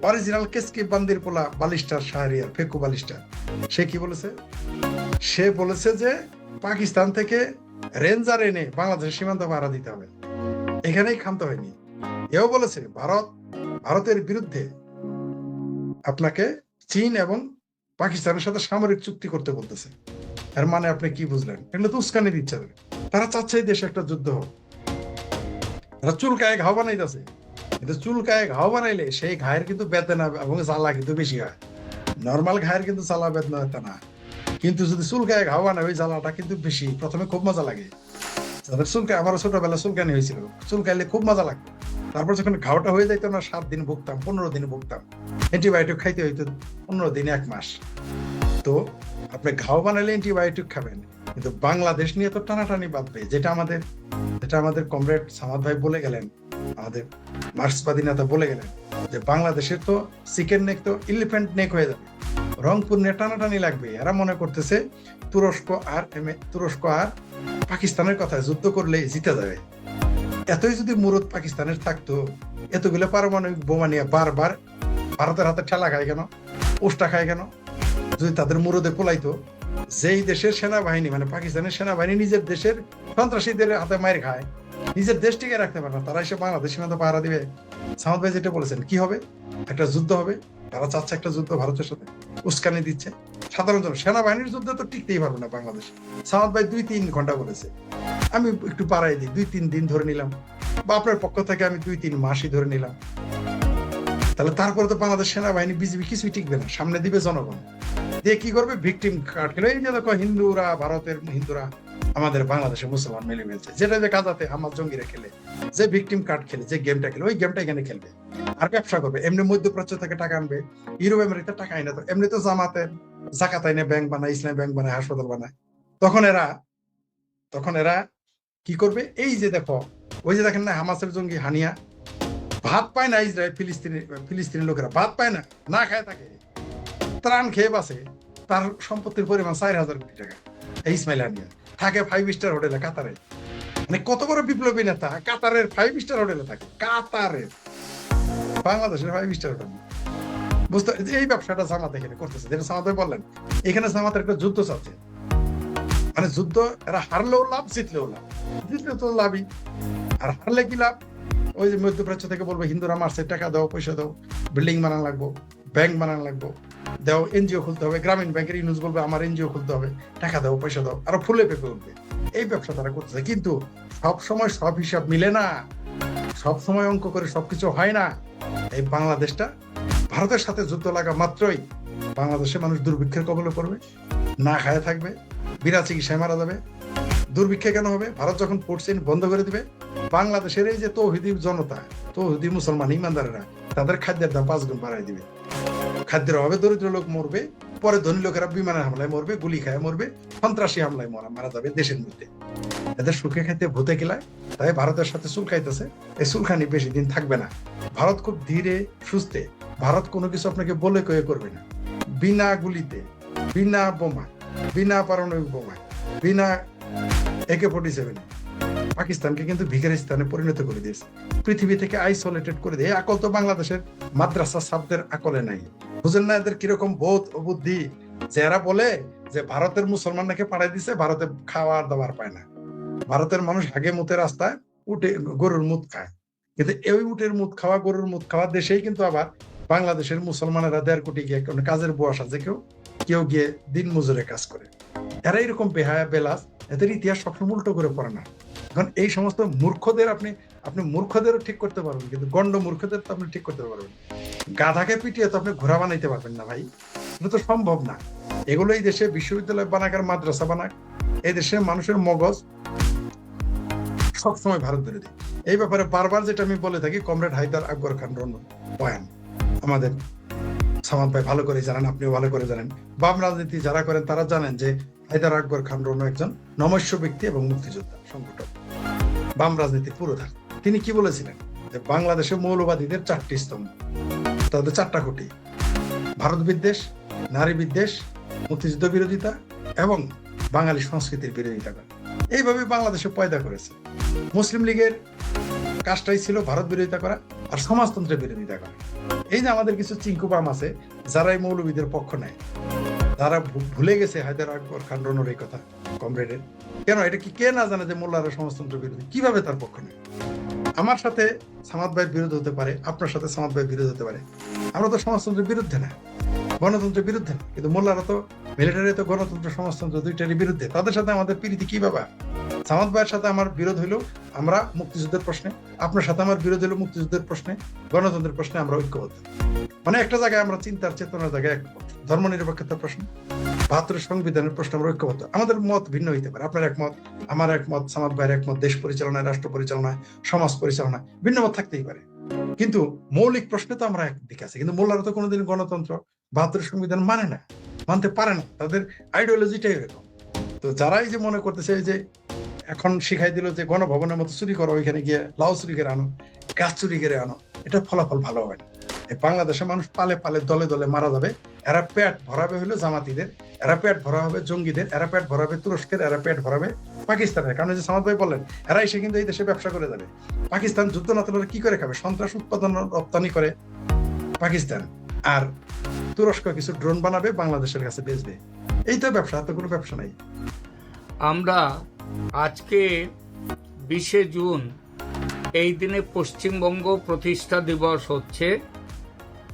অরিজিনাল কেসকি বান্দির পোলা বালিস্টার শাহরিয়ার ফেকু বালিস্টার, সে কি বলেছে? সে বলেছে যে পাকিস্তান থেকে রেঞ্জার এনে বাংলাদেশের সীমান্ত পাহারা দিতে হবে। এখানেই ক্ষান্ত হয়নি, এও বলেছে ভারতের বিরুদ্ধে আপনাকে চীন এবং পাকিস্তানের সাথে সামরিক চুক্তি করতে বলতেছে। এর মানে আপনি কি বুঝলেন? এগুলো তো উস্কানি দিচ্ছে। তারা চাচ্ছে এই দেশে একটা যুদ্ধ হোক। তারা চুলকায় ঘাও বানাইতেছে, কিন্তু চুলকায় ঘাও বানাইলে সেই ঘায়ের কিন্তু বেদনা এবং জ্বালা কিন্তু বেশি হয়। নর্মাল ঘায়ের কিন্তু জ্বালা বেদনা হতো না, কিন্তু যদি চুলকায় ঘাও বানায় ওই জ্বালাটা কিন্তু বেশি। প্রথমে খুব মজা লাগে, যাদের চুলকায়, আমারও ছোটবেলা চুলকানি হয়েছিল, চুলকাইলে খুব মজা লাগতো। তারপর যখন ঘাওটা হয়ে যাইতো না, 7 দিন ভুগতাম, 15 দিন ভুগতাম, অ্যান্টিবায়োটিক খাইতে হইতো 15 দিন 1 মাস। তো আপনি ঘাও বানালে অ্যান্টিবায়োটিক খাবেন, কিন্তু বাংলাদেশ নিয়ে তো টানাটানি বাঁধবে। যেটা আমাদের কমরেড সামাদ ভাই বলে গেলেন, আমাদের মার্ক্সবাদী নেতা বলে গেলেন যে বাংলাদেশের তো চিকেন নেক তো এলিফ্যান্ট নেক হয়ে যাবে, রংপুর নিয়ে টানাটানি লাগবে। এরা মনে করতেছে তুরস্ক আর পাকিস্তানের কথায় যুদ্ধ করলে জিতে যাবে। এতই যদি মুরত পাকিস্তানের থাকতো, এতগুলো পারমাণবিক বোমা নিয়ে বারবার ভারতের হাতে ঠেলা খায় কেন, উষ্টা খায় কেন? যদি তাদের মুরদে পোলাইতো, যেই দেশের সেনাবাহিনী মানে পাকিস্তানের সেনাবাহিনী নিজের দেশের সন্ত্রাসীদের হাতে মায়ের খায়, নিজের দেশ টিকে রাখতে পারে না, তারা এসে বাংলাদেশ সীমান্ত পাহারা দিবে? সামাদ ভাই যেটা বলেছেন, কি হবে? একটা যুদ্ধ হবে। তারা চাচ্ছে একটা যুদ্ধ ভারতের সাথে, উস্কানি দিচ্ছে। সাধারণ সেনাবাহিনীর যুদ্ধ তো টিকতেই পারবে না বাংলাদেশ। সামাদ ভাই 2-3 ঘন্টা বলেছে, আমি একটু বাড়াই দিই, 2-3 দিন ধরে নিলাম, বা আপনার পক্ষ থেকে আমি 2-3 মাসই ধরে নিলাম। তাহলে তারপরে তো বাংলাদেশ সেনাবাহিনী বিজেপি কিছুই টিকবে না, সামনে দিবে জনগণ। দিয়ে কি করবে? ভিকটিম কার্ড খেলে, এই যে দেখো হিন্দুরা, ভারতের হিন্দুরা আমাদের বাংলাদেশে মুসলমান মিলে ফেলছে, যেটা যে কাজাতে আমার জঙ্গিরা খেলে, যে ভিকটিম কার্ড খেলে, যে গেমটা খেলে, ওই গেমটা এখানে খেলবে আর ব্যবসা করবে। এমনি মধ্যপ্রাচ্য থেকে টাকা আনবে, ইউরোপ আমেরিকা টাকা আইনে তো এমনি তো জামাতের জাকাত আইনে ব্যাংক বানায়, ইসলামী ব্যাংক বানায়, হাসপাতাল বানায়। তখন এরা কি করবে? এই যে দেখো, ওই যে দেখেন না হামাসের জঙ্গি হানিয়া, ভাত পায় না ইসরায়েল, ফিলিস্তিনি লোকেরা ভাত পায় না, না খায় থাকে, ত্রাণ খেয়ে বাসে। তার সম্পত্তির পরিমাণ 4,000 কোটি টাকা। এই ইসমাইল হানিয়া থাকে 5 স্টার হোটেলে কাতারে। মানে কত বড় বিপ্লবী নেতা, কাতারের 5 স্টার হোটেলে থাকে, কাতারের, বাংলাদেশের 5 স্টার হোটেল। বুঝতে, এই ব্যবসাটা জামাত এখানে করতেছে, যেটা জামাত বললেন। এখানে জামাতের একটা যুদ্ধ চলছে, মানে যুদ্ধ, এরা হারলেও লাভ, জিতলেও লাভ। জিতলে তো লাভই, আর হারলে কি লাভ? ওই যে মধ্যপ্রাচ্য থেকে বলবো হিন্দুরা মারছে, টাকা দাও, পয়সা দাও, বিল্ডিং বানানো লাগবো, ব্যাংক বানানো লাগবো, দাও, এনজিও খুলতে হবে, গ্রামীণ ব্যাংকের ইউনুস বলবে আমার এনজিও খুলতে হবে, টাকা দাও, পয়সা দাও, আরো ফুলে পেঁপে উঠবে। এই ব্যবসা তারা করতেছে। কিন্তু সব সময় সব হিসাব মিলে না, সব সময় অঙ্ক করে সবকিছু হয় না। এই বাংলাদেশটা ভারতের সাথে যুদ্ধ লাগা মাত্রই বাংলাদেশের মানুষ দুর্ভিক্ষের কবলে পড়বে, না খায় থাকবে, বিনা চিকিৎসায় মারা যাবে। দুর্ভিক্ষে কেন হবে? ভারত যখন পোর্টসেন বন্ধ করে দিবে, বাংলাদেশের এই যে তৌহিদি জনতা, তৌহিদি মুসলমান ইমানদারেরা, তাদের খাদ্যের দাম 5 গুণ বাড়াই দিবে। খাদ্যের অভাবে দরিদ্র লোক মরবে, পরে ধনী লোকেরা বিমানের হামলায় মরবে, গুলি খায় মরবে, সন্ত্রাসী হামলায় মারা যাবে দেশের মধ্যে। এদের সুখে খাইতে ভূতে কিলায়, তাই ভারতের সাথে চুল খাইতেছে। এই চুলখানি বেশি দিন থাকবে না। ভারত খুব ধীরে সুস্থে, ভারত কোনো কিছু আপনাকে বলে কয়ে করবে না। বিনা গুলিতে, বিনা বোমা, বিনা পারমাণবিক বোমায়, বিনা AK-47 পাকিস্তানকে কিন্তু ভিখারিস্তানে পরিণত করে দিয়েছে, পৃথিবী থেকে আইসোলেটেড করে দিয়ে। আকল তো বাংলাদেশের মাদ্রাসা ছাত্রদের আকলে নাই। বুঝেন না এদের কিরকম বোধ ও বুদ্ধি, যে এরা বলে যে ভারতের মুসলমানকে পাঠাই দিছে, ভারতে খাওয়ার দাবার পায় না। ভারতের মানুষ হাগে মুতে রাস্তায় উঠে গরুর মুত খায়, কিন্তু এই উটের মুত খাওয়া গরুর মুত খাওয়া দেশেই কিন্তু আবার বাংলাদেশের মুসলমানেরা 1.5 কোটি গিয়ে কাজের বুয়া সাজে, কেউ কেউ গিয়ে দিন মজুরে কাজ করে। এরা এরকম বেহায়া বেলাস, এদের ইতিহাস সবসময় উল্টো করে পড়ে না। কারণ এই সমস্ত মূর্খদের আপনি মূর্খদেরও ঠিক করতে পারবেন, কিন্তু গন্ড মূর্খদের তো আপনি ঠিক করতে পারবেন। গাধাকে পিটিয়ে তো আপনি ঘোড়া বানাইতে পারবেন না ভাই, এটা তো সম্ভব না। এগুলো এই দেশে বিশ্ববিদ্যালয় বানাক আর মাদ্রাসা বানাক, এই দেশের মানুষের মগজ সবসময় ভারত বিরোধী। এই ব্যাপারে বারবার যেটা আমি বলে থাকি, কমরেড হায়দার আকবর খান রনু বয়ান আমাদের সামাদ ভাই ভালো করে জানেন, আপনিও ভালো করে জানেন। বাম রাজনীতি যারা করেন তারা জানেন যে হায়দার আকবর খান রনু একজন নমস্য ব্যক্তি এবং মুক্তিযোদ্ধা সংগঠক, বাম রাজনীতির পুরোধার। তিনি কি বলেছিলেন যে বাংলাদেশে মৌলবাদীদের 4টি স্তম্ভ, তাদের 4টা খুঁটি: ভারত বিদ্বেষ, নারী বিদ্বেষ, মুক্তিযুদ্ধ বিরোধিতা এবং বাঙালি সংস্কৃতির বিরোধিতা করে। এইভাবে বাংলাদেশে পয়দা করেছে। মুসলিম লীগের কাজটাই ছিল ভারত বিরোধিতা করা আর সমাজতন্ত্রের বিরোধিতা করা। এই যে আমাদের কিছু চিঙ্কুবাম আছে যারা এই মৌলবীদের পক্ষ নেয়, তারা ভুলে গেছে হায়দার আকবর খান রনুর এই কথা, কমরেডের। কেন এটা কি কে না জানে যে মোল্লারা সমাজতন্ত্র বিরোধী, কিভাবে তার পক্ষ নেয়? আমার সাথে সামাদ ভাইয়ের বিরোধ হতে পারে, আপনার সাথে সামাদ ভাইয়ের বিরোধ হতে পারে, আমরা তো সমাজতন্ত্রের বিরুদ্ধে না, গণতন্ত্রের বিরুদ্ধে না, কিন্তু মোল্লারা তো মিলিটারি তো গণতন্ত্র সমাজতন্ত্র দুইটারই বিরুদ্ধে। তাদের সাথে আমাদের প্রীতি কি বাবা? সামাদ ভাইয়ের সাথে আমার বিরোধ হইলো আমরা মুক্তিযুদ্ধের প্রশ্নে, আপনার সাথে আমার বিরোধ হইলো মুক্তিযুদ্ধের প্রশ্নে, গণতন্ত্রের প্রশ্নে আমরা ঐক্যবদ্ধ। মানে একটা জায়গায় আমরা চিন্তার চেতনার জায়গায় একমত। ধর্ম নিরপেক্ষতার প্রশ্ন, 72 সংবিধানের প্রশ্ন আমরা ঐক্যবদ্ধ। আমাদের মত ভিন্ন হইতে পারে, আপনার একমত, আমার একমত, সামাদ ভাইয়ের একমত, দেশ পরিচালনায়, রাষ্ট্র পরিচালনায়, সমাজ পরিচালনায় ভিন্ন মত থাকতেই পারে, কিন্তু মৌলিক প্রশ্নে তো আমরা একদিকে আছি। কিন্তু মোল্লারা তো কোনোদিন গণতন্ত্র 72 সংবিধান মানে না, মানতে পারে না, তাদের আইডিওলজিটাই এরকম। তো যারাই যে মনে করতেছে যে এখন শিখাই দিল যে গণভবনের মতো চুরি করো, ওইখানে গিয়ে লাউ চুরি করে আনো, গাছ চুরি করে আনো, এটা ফলাফল ভালো হবে না। এই বাংলাদেশের মানুষ পালে পালে দলে দলে মারা যাবে। এরা পেট ভরাবে হলো জামাতিদের, এরা পেট ভরা হবে জঙ্গিদের, এরা পেট ভরাবে তুরস্কের, এরা পেট ভরাবে পাকিস্তানের। কারণ যে সামাদ ভাই বললেন, এরা এসে কিন্তু এই দেশে ব্যবসা করে যাবে। পাকিস্তান যুদ্ধ না থাকলে কি করে খাবে? সন্ত্রাস উৎপাদন রপ্তানি করে পাকিস্তান, আর তুরস্ক কিছু ড্রোন বানাবে বাংলাদেশের কাছে বেচবে। এই তো ব্যবসা, তো কোনো ব্যবসা নাই। আমরা আজকে 20শে জুন, এই দিনে পশ্চিমবঙ্গ প্রতিষ্ঠা দিবস হচ্ছে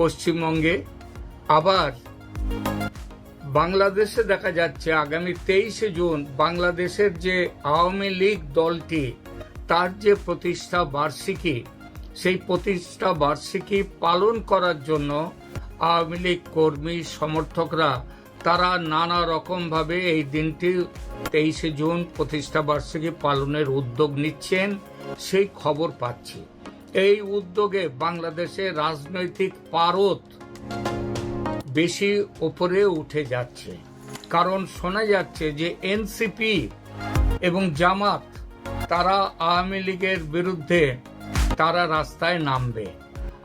পশ্চিমবঙ্গে। আবার বাংলাদেশে দেখা যাচ্ছে আগামী 23শে জুন বাংলাদেশের যে আওয়ামী লীগ দলটি, তার যে প্রতিষ্ঠা বার্ষিকী, সেই প্রতিষ্ঠা বার্ষিকী পালন করার জন্য আওয়ামী লীগ কর্মী সমর্থকরা তারা নানা রকমভাবে এই দিনটি 23শে জুন প্রতিষ্ঠা বার্ষিকী পালনের উদ্যোগ নিচ্ছেন, সেই খবর পাচ্ছি। এই উদ্যোগে বাংলাদেশের রাজনৈতিক পারদ বেশি উপরে উঠে যাচ্ছে, কারণ শোনা যাচ্ছে যে এনসিপি এবং জামাত তারা আওয়ামী লীগের বিরুদ্ধে তারা রাস্তায় নামবে।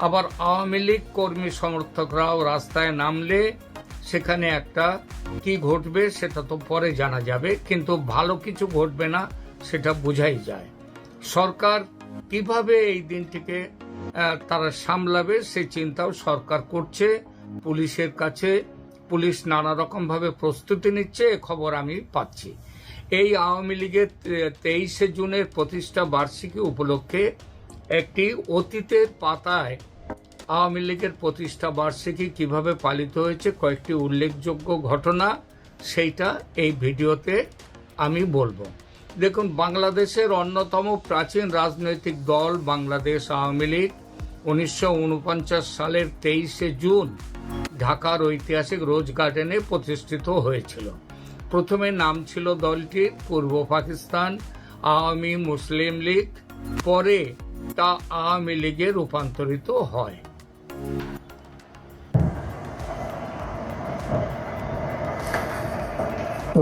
আবার আওয়ামী লীগ কর্মী সমর্থকরাও রাস্তায় নামলে সেখানে একটা কি ঘটবে সেটা তো পরে জানা যাবে, কিন্তু ভালো কিছু ঘটবে না সেটা বোঝাই যায়। সরকার কিভাবে এই দিনটিকে তারা সামলাবে সেই চিন্তাও সরকার করছে। পুলিশের কাছে পুলিশ নানা রকম ভাবে প্রস্তুতি নিচ্ছে, এ খবর আমি পাচ্ছি। এই আওয়ামী লীগের 23শে জুনের প্রতিষ্ঠা বার্ষিকী উপলক্ষে একটি অতীতের পাতায় আওয়ামী লীগের প্রতিষ্ঠা বার্ষিকী কিভাবে পালিত হয়েছে কয়েকটি উল্লেখযোগ্য ঘটনা, সেইটা এই ভিডিওতে আমি বলবো। দেখুন, বাংলাদেশের অন্যতম প্রাচীন রাজনৈতিক দল বাংলাদেশ আওয়ামী লীগ 1949 সালের 23শে জুন ঢাকার ঐতিহাসিক রোজ গার্ডেনে প্রতিষ্ঠিত হয়েছিল। প্রথমে নাম ছিল দলটির পূর্ব পাকিস্তান আওয়ামী মুসলিম লীগ, পরে তা আওয়ামী লীগে রূপান্তরিত হয়।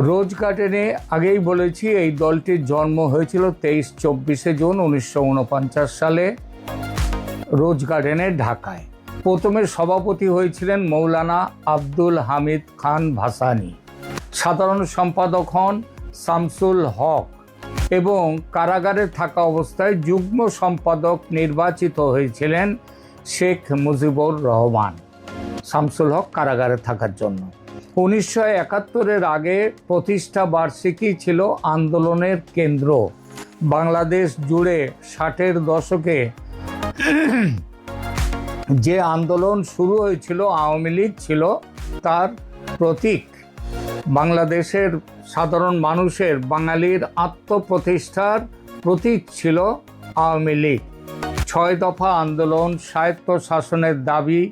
রোজ গার্ডেনে আগেই বলেছি এই দলটির জন্ম হয়েছিল 23-24শে জুন 1949 সালে রোজ গার্ডেনে ঢাকায়। প্রথমে সভাপতি হয়েছিলেন মৌলানা আব্দুল হামিদ খান ভাসানী, সাধারণ সম্পাদক হন শামসুল হক এবং কারাগারে থাকা অবস্থায় যুগ্ম সম্পাদক নির্বাচিত হয়েছিলেন শেখ মুজিবুর রহমান। শামসুল হক কারাগারে থাকার জন্য 1971-এর আগে প্রতিষ্ঠা বার্ষিকী ছিল আন্দোলনের কেন্দ্র। বাংলাদেশ জুড়ে 60-এর দশকে যে আন্দোলন শুরু হয়েছিল, আওয়ামী লীগ ছিল তার প্রতীক। বাংলাদেশের সাধারণ মানুষের, বাঙালির আত্মপ্রতিষ্ঠার প্রতীক ছিল আওয়ামী লীগ। 6 দফা আন্দোলন, স্বায়ত্ত শাসনের দাবি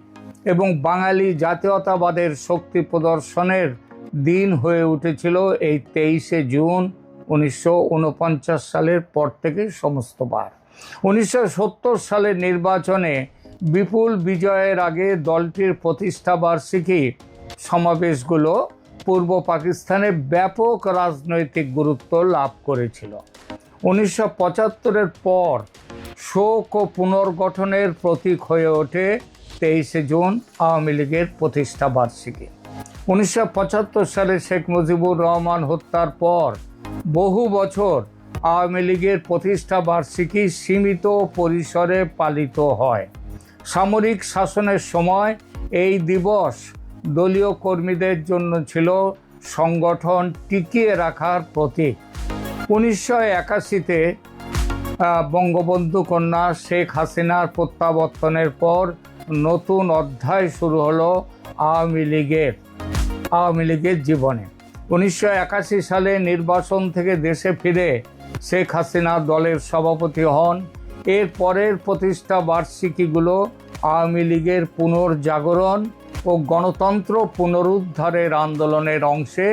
এবং বাঙালি জাতীয়তাবাদের শক্তি প্রদর্শনের দিন হয়ে উঠেছিল এই 23শে জুন 1949 সালের পর থেকে সমস্তবার। 1970 সালের নির্বাচনে বিপুল বিজয়ের আগে দলটির প্রতিষ্ঠা বার্ষিকী সমাবেশগুলো পূর্ব পাকিস্তানে ব্যাপক রাজনৈতিক গুরুত্ব লাভ করেছিল। 1975-এর পর শোক ও পুনর্গঠনের প্রতীক হয়ে ওঠে 23শে জুন আওয়ামী লীগের প্রতিষ্ঠা বার্ষিকী। 1975 সালে শেখ মুজিবুর রহমান হত্যার পর বহু বছর আওয়ামী লীগের প্রতিষ্ঠা বার্ষিকী সীমিত পরিসরে পালিত হয়। সামরিক শাসনের সময় এই দিবস দলীয় কর্মীদের জন্য ছিল সংগঠন টিকিয়ে রাখার প্রতীক। 1981-তে বঙ্গবন্ধু কন্যা শেখ হাসিনার প্রত্যাবর্তনের পর নতুন অধ্যায় শুরু হলো আওয়ামী লীগের জীবনে। 1981 সালে নির্বাচন থেকে দেশে ফিরে শেখ হাসিনা দলের সভাপতি হন। এর পরের প্রতিষ্ঠা বার্ষিকীগুলো আওয়ামী লীগের পুনর্জাগরণ ও গণতন্ত্র পুনরুদ্ধারের আন্দোলনের অংশে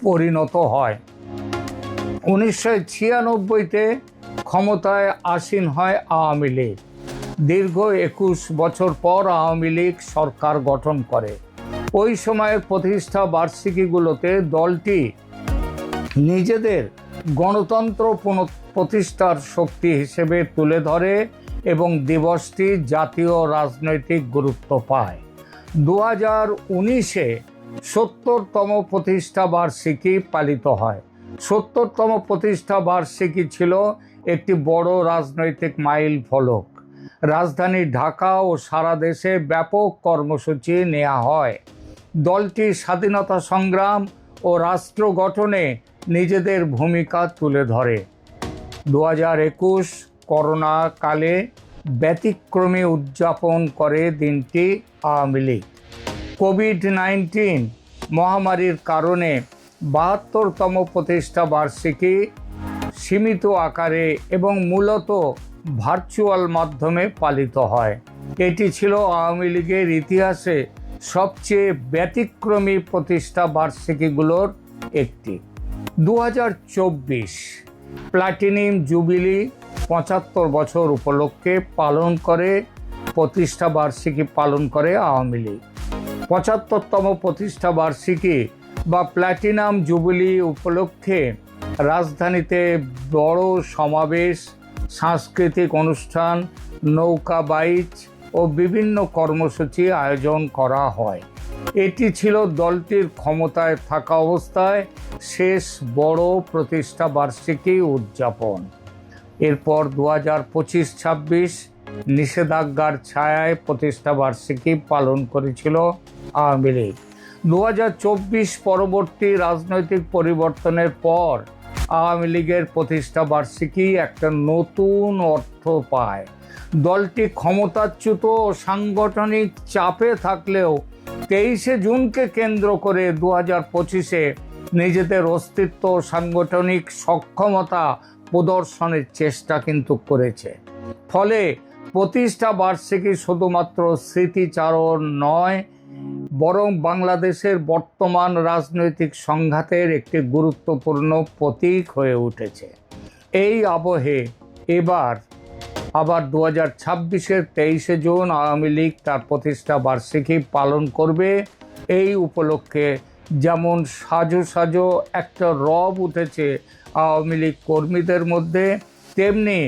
পরিণত হয়। 1996-তে ক্ষমতায় আসীন হয় আওয়ামী লীগ। দীর্ঘ 21 বছর পর আওয়ামী লীগ সরকার গঠন করে। ওই সময়ের প্রতিষ্ঠা বার্ষিকীগুলোতে দলটি নিজেদের গণতন্ত্র প্রতিষ্ঠার শক্তি হিসেবে তুলে ধরে এবং দিবসটি জাতীয় রাজনৈতিক গুরুত্ব পায়। 2019-এ 70তম প্রতিষ্ঠা বার্ষিকী পালিত হয়। 70তম প্রতিষ্ঠা বার্ষিকী ছিল একটি বড় রাজনৈতিক মাইল ফলক। রাজধানী ঢাকা ও সারা দেশে ব্যাপক কর্মসূচি নেওয়া হয়। দলটি স্বাধীনতা সংগ্রাম ও রাষ্ট্র গঠনে নিজেদের ভূমিকা তুলে ধরে। 2021 করোনা কালে ব্যতিক্রমী উদযাপন করে দিনটি আওয়ামী লীগ। কোভিড-19 মহামারীর কারণে 72তম প্রতিষ্ঠা বার্ষিকী সীমিত আকারে এবং মূলত ভার্চুয়াল মাধ্যমে পালিত হয়। এটি ছিল আওয়ামী লীগের ইতিহাসে সবচেয়ে ব্যতিক্রমী প্রতিষ্ঠা বার্ষিকীগুলোর একটি। 2024 প্লাটিনাম জুবিলি 75 বছর উপলক্ষে প্রতিষ্ঠা বার্ষিকী পালন করে আওয়ামী লীগ। 75তম প্রতিষ্ঠা বার্ষিকী বা প্লাটিনাম জুবিলি উপলক্ষে রাজধানীতে বড় সমাবেশ, সাংস্কৃতিক অনুষ্ঠান, নৌকা বাইচ ও বিভিন্ন কর্মসূচি আয়োজন করা হয়। এটি ছিল দলটির ক্ষমতায় থাকা অবস্থায় শেষ বড় প্রতিষ্ঠা বার্ষিকী উদযাপন। এরপর 2025-26 নিষেধাজ্ঞার ছায়ায় প্রতিষ্ঠা বার্ষিকী পালন করেছিল আওয়ামী লীগ। 2024 পরবর্তী রাজনৈতিক পরিবর্তনের পর আওয়ামী লীগের প্রতিষ্ঠা বার্ষিকী একটা নতুন অর্থ পায়। দলটি ক্ষমতাচ্যুত ও সাংগঠনিক চাপে থাকলেও 23শে জুনকে কেন্দ্র করে 2025-এ নিজেদের অস্তিত্ব ও সাংগঠনিক সক্ষমতা প্রদর্শনের চেষ্টা কিন্তু করেছে। ফলে প্রতিষ্ঠা বার্ষিকী শুধুমাত্র স্মৃতিচারণ নয়, বরং বাংলাদেশের বর্তমান রাজনৈতিক সংঘাতের একটি গুরুত্বপূর্ণ প্রতীক হয়ে উঠেছে। এই আবহে আবার 2026-এর 23শে জুন আওয়ামী লীগ তার প্রতিষ্ঠা বার্ষিকী পালন করবে। এই উপলক্ষে যেমন সাজো একটা রব উঠেছে আওয়ামী লীগ কর্মীদের মধ্যে, তেমনি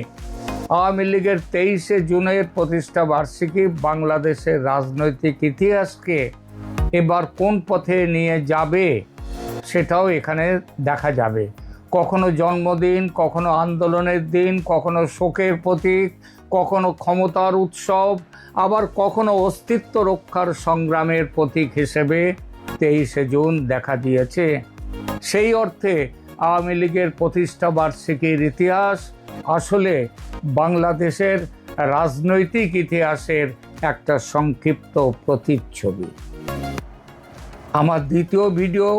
আওয়ামী লীগের 23শে জুনের প্রতিষ্ঠা বার্ষিকী বাংলাদেশের রাজনৈতিক ইতিহাসকে এবার কোন পথে নিয়ে যাবে সেটাও এখানে দেখা যাবে। কখনো জন্মদিন, কখনো আন্দোলনের দিন, কখনো শোকের প্রতীক, কখনো ক্ষমতার উৎসব, আবার কখনো অস্তিত্ব রক্ষার সংগ্রামের প্রতীক হিসেবে 23শে জুন দেখা দিয়েছে। সেই অর্থে আওয়ামী লীগের প্রতিষ্ঠা বার্ষিকীর ইতিহাস আসলে বাংলাদেশের রাজনৈতিক ইতিহাসের একটা সংক্ষিপ্ত প্রতিচ্ছবি। আমার দ্বিতীয় ভিডিও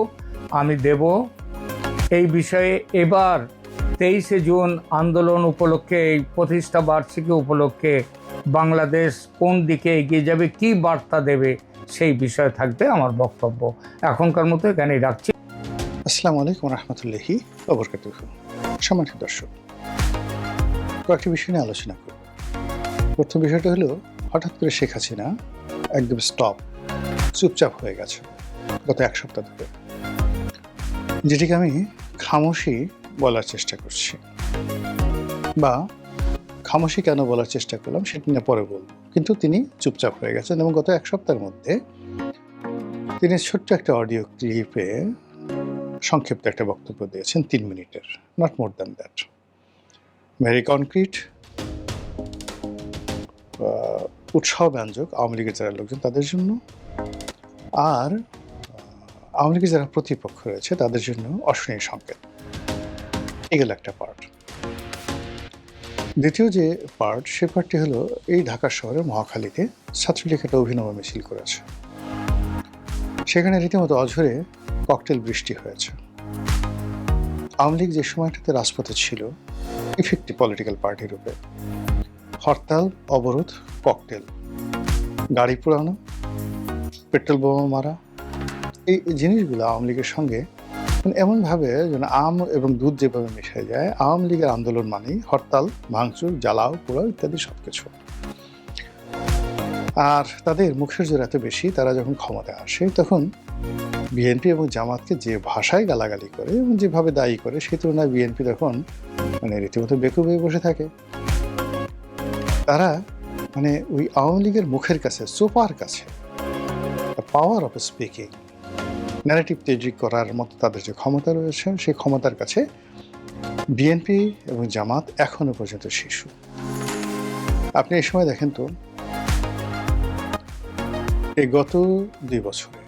আমি দেব এই বিষয়ে। এবার 23শে জুন আন্দোলন উপলক্ষে, এই প্রতিষ্ঠা বার্ষিকী উপলক্ষে বাংলাদেশ কোন দিকে এগিয়ে যাবে, কি বার্তা দেবে, সেই বিষয়ে থাকবে আমার বক্তব্য। এখনকার মতো এখানেই রাখছি। আসসালামু আলাইকুম রহমতুল্লাহি ওয়া বারাকাতুহু। সম্মানিত দর্শক, কয়েকটি বিষয় নিয়ে আলোচনা করব। প্রথম বিষয়টা হলো, হঠাৎ করে শেখ হাসিনা একদম চুপচাপ হয়ে গেছে গত এক সপ্তাহ ধরে, যেটিকে আমি খামোশি বলার চেষ্টা করছি, বা খামোশি কেন বলার চেষ্টা করলাম সেটি নিয়ে পরে বলবো। কিন্তু তিনি চুপচাপ হয়ে গেছেন এবং গত এক সপ্তাহের মধ্যে তিনি ছোট্ট একটা অডিও ক্লিপে সংক্ষিপ্ত একটা বক্তব্য দিয়েছেন, 3 মিনিটের, not more than that. Very concrete, উৎসাহ ব্যঞ্জক আওয়ামী লীগের যারা লোকজন তাদের জন্য, আর আওয়ামী লীগের যারা প্রতিপক্ষ রয়েছে তাদের জন্য অশনীয় সংকেত। এগুলো একটা পার্ট। দ্বিতীয় যে পার্ট, সে পার্টটি হলো, এই ঢাকা শহরের মহাখালীতে ছাত্রলীগ একটা অভিনব মিছিল করেছে। সেখানে রীতিমতো অঝরে ককটেল বৃষ্টি হয়েছে। আওয়ামী লীগ যে সময়টাতে রাজপথে ছিল ইফেক্টিভ পলিটিক্যাল পার্টি রূপে, হরতাল, অবরোধ, ককটেল, গাড়ি পোড়ানো, পেট্রোল বোমা মারা, এই জিনিসগুলো আওয়ামী লীগের সঙ্গে এমনভাবে যেন আম এবং দুধ যেভাবে মিশে যায়, আওয়ামী লীগের আন্দোলন মানেই হরতাল, ভাঙচুর, জ্বালাও পোড়াও ইত্যাদি সবকিছু। আর তাদের মুখের জোর এত বেশি, তারা যখন ক্ষমতায় আসে তখন বিএনপি এবং জামাতকে যে ভাষায় গালাগালি করে এবং যেভাবে দায়ী করে, সেই তুলনায় বিএনপি তখন রীতিমতো বেকুব হয়ে বসে থাকে। তারা ওই আওয়ামী লীগের মুখের কাছে, সোফার কাছে, পাওয়ার অফ স্পিকিং, ন্যারেটিভ তৈরি করার মতো তাদের যে ক্ষমতা রয়েছে, সেই ক্ষমতার কাছে বিএনপি এবং জামাত এখনো পর্যন্ত শিশু। আপনি এই সময় দেখেন তো, এই গত 2 বছরে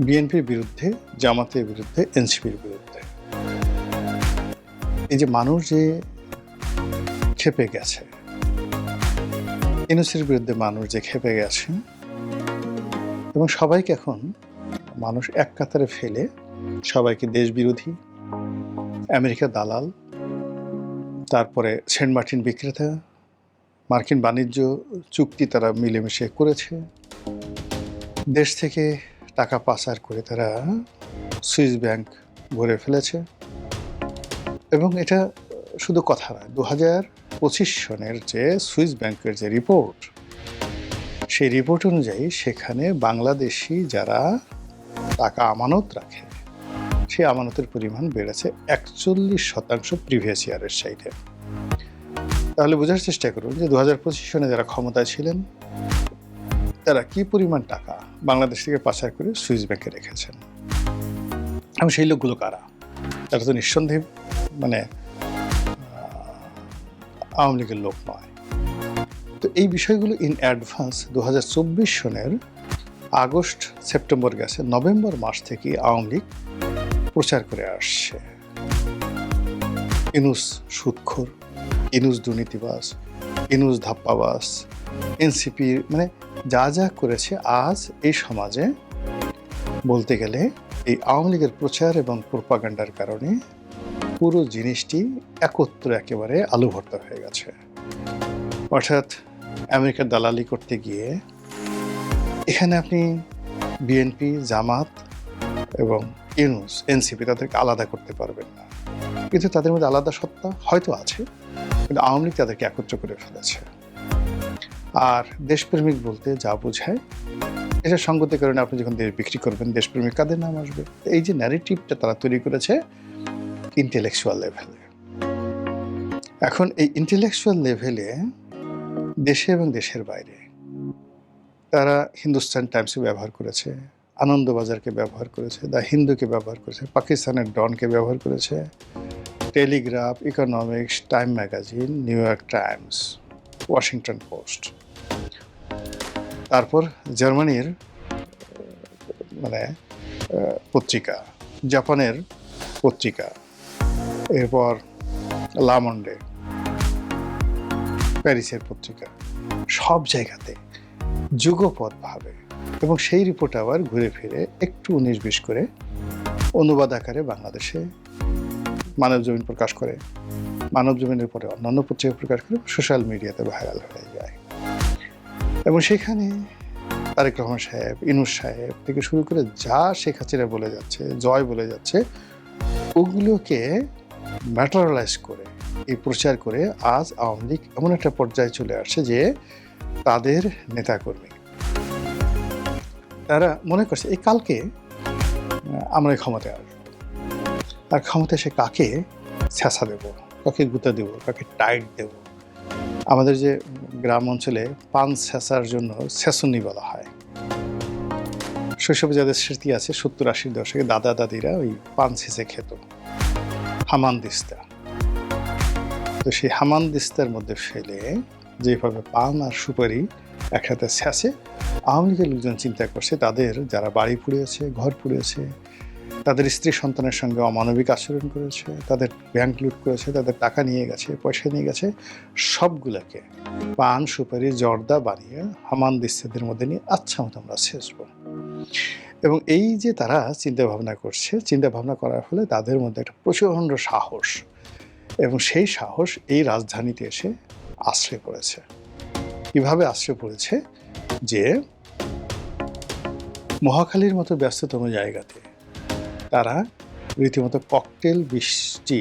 বিএনপির বিরুদ্ধে, জামাতের বিরুদ্ধে, এনসিপির বিরুদ্ধে এই যে মানুষ যে ক্ষেপে গেছে, ইউনূসের বিরুদ্ধে মানুষ যে ক্ষেপে গেছে, এবং সবাইকে এখন মানুষ এক কাতারে ফেলে সবাইকে দেশ বিরোধী, আমেরিকা দালাল, তারপরে সেন্ট মার্টিন বিক্রেতা, মার্কিন বাণিজ্য চুক্তি তারা মিলেমিশে করেছে, দেশ থেকে টাকা পাচার করে তারা সুইস ব্যাংক ভরে ফেলেছে। এবং এটা শুধু কথা নয়, 2025 সনের যে সুইস ব্যাংকের যে রিপোর্ট, সেই রিপোর্ট অনুযায়ী সেখানে বাংলাদেশি যারা টাকা আমানত রাখে, সেই আমানতের পরিমাণ বেড়েছে 41% প্রিভিয়াস ইয়ারের চাইতে। তাহলে বোঝার চেষ্টা করুন যে 2025 সনে যারা ক্ষমতায় ছিলেন তারা কি পরিমাণ টাকা বাংলাদেশ থেকে পাচার করে সুইস ব্যাংকে রেখেছেন। এবং সেই লোকগুলো কারা? তারা তো নিঃসন্দেহে আওয়ামী লীগের লোক নয়। তো এই বিষয়গুলো ইন অ্যাডভান্স 2024 সনের আগস্ট, সেপ্টেম্বর গেছে, নভেম্বর মাস থেকে আওয়ামী লীগ প্রচার করে আসছে। ইউনূস সুদখোর, ইউনূস দুর্নীতিবাজ, ইউনূস ধাপ্পাবাজ, এনসিপি, যা যা করেছে আজ এই সমাজে বলতে গেলে এই আওয়ামী লীগের প্রচার এবং প্রোপাগান্ডার কারণে পুরো জিনিসটি একত্র একেবারে আলু ভর্তা হয়ে গেছে। অর্থাৎ আমেরিকার দালালি করতে গিয়ে এখানে আপনি বিএনপি, জামাত এবং ইউনূস, এনসিপি তাদেরকে আলাদা করতে পারবেন না। কিন্তু তাদের মধ্যে আলাদা সত্তা হয়তো আছে, কিন্তু আওয়ামী লীগ তাদেরকে একত্র করে ফেলেছে। আর দেশপ্রেমিক বলতে যা বোঝায়, এটা সঙ্গতির কারণে আপনি যখন দেশ বিক্রি করবেন, দেশপ্রেমিক কাদের নাম আসবে? এই যে ন্যারেটিভটা তারা তৈরি করেছে ইন্টেলেকচুয়াল লেভেলে। এখন এই ইন্টেলেকচুয়াল লেভেলে দেশে এবং দেশের বাইরে তারা হিন্দুস্তান টাইমসকে ব্যবহার করেছে, আনন্দবাজারকে ব্যবহার করেছে, দ্য হিন্দুকে ব্যবহার করেছে, পাকিস্তানের ডনকে ব্যবহার করেছে, Telegraph, economics, time magazine, new York Times, Washington post, তারপর জার্মানির পত্রিকা, জাপানের পত্রিকা, এরপর লামন্ডে, প্যারিসের পত্রিকা, সব জায়গাতে যুগপৎভাবে, এবং সেই রিপোর্ট আবার ঘুরে ফিরে একটু 19-20 করে অনুবাদ আকারে বাংলাদেশে মানবজমিন প্রকাশ করে, মানবজমিনের পরে অন্যান্য পত্রিকা প্রকাশ করে, সোশ্যাল মিডিয়াতে ভাইরাল হয়ে যায়। এবং সেখানে তারেক রহমান সাহেব, ইউনূস সাহেব থেকে শুরু করে যা শেখ হাসিনা বলে যাচ্ছে, জয় বলে যাচ্ছে, ওগুলোকে ম্যাটারালাইজ করে এই প্রচার করে আজ আওয়ামী লীগ এমন একটা পর্যায়ে চলে আসছে যে তাদের নেতাকর্মী তারা মনে করছে এই কালকে আমরা ক্ষমতায় আসবো, আর ক্ষমতায় এসে কাকে ছ্যাঁচা দেবো, কাকে গুঁতা দেবো, কাকে টাইট দেব। আমাদের যে গ্রাম অঞ্চলে পান ছ্যাঁচার জন্য ছেঁচুনি বলা হয়, শৈশবে যাদের স্মৃতি আছে 70-80 দশকে দাদা দাদিরা ওই পান ছেঁচে খেত, হামানদিস্তা। তো সেই হামানদিস্তার মধ্যে ফেলে যেভাবে পান আর সুপারি একসাথে ছ্যাঁচে আওয়ামী লীগের লোকজন চিন্তা করছে তাদের যারা বাড়ি পুড়িয়েছে, ঘর পুড়িয়েছে, তাদের স্ত্রী সন্তানের সঙ্গে অমানবিক আচরণ করেছে, তাদের ব্যাংক লুট করেছে, তাদের টাকা নিয়ে গেছে, পয়সা নিয়ে গেছে, সবগুলোকে পান সুপারি জর্দা বানিয়ে হামানদিস্তাদের মধ্যে নিয়ে আচ্ছা মতো আমরা ছেঁচব। এবং এই যে তারা চিন্তা ভাবনা করছে, চিন্তা ভাবনা করার ফলে তাদের মধ্যে একটা প্রচণ্ড সাহস, এবং সেই সাহস এই রাজধানীতে এসে আশ্রয় পড়েছে। কিভাবে আশ্রয় পড়েছে যে মহাখালীর মতো ব্যস্ততম জায়গাতে তারা রীতিমতো ককটেল বৃষ্টি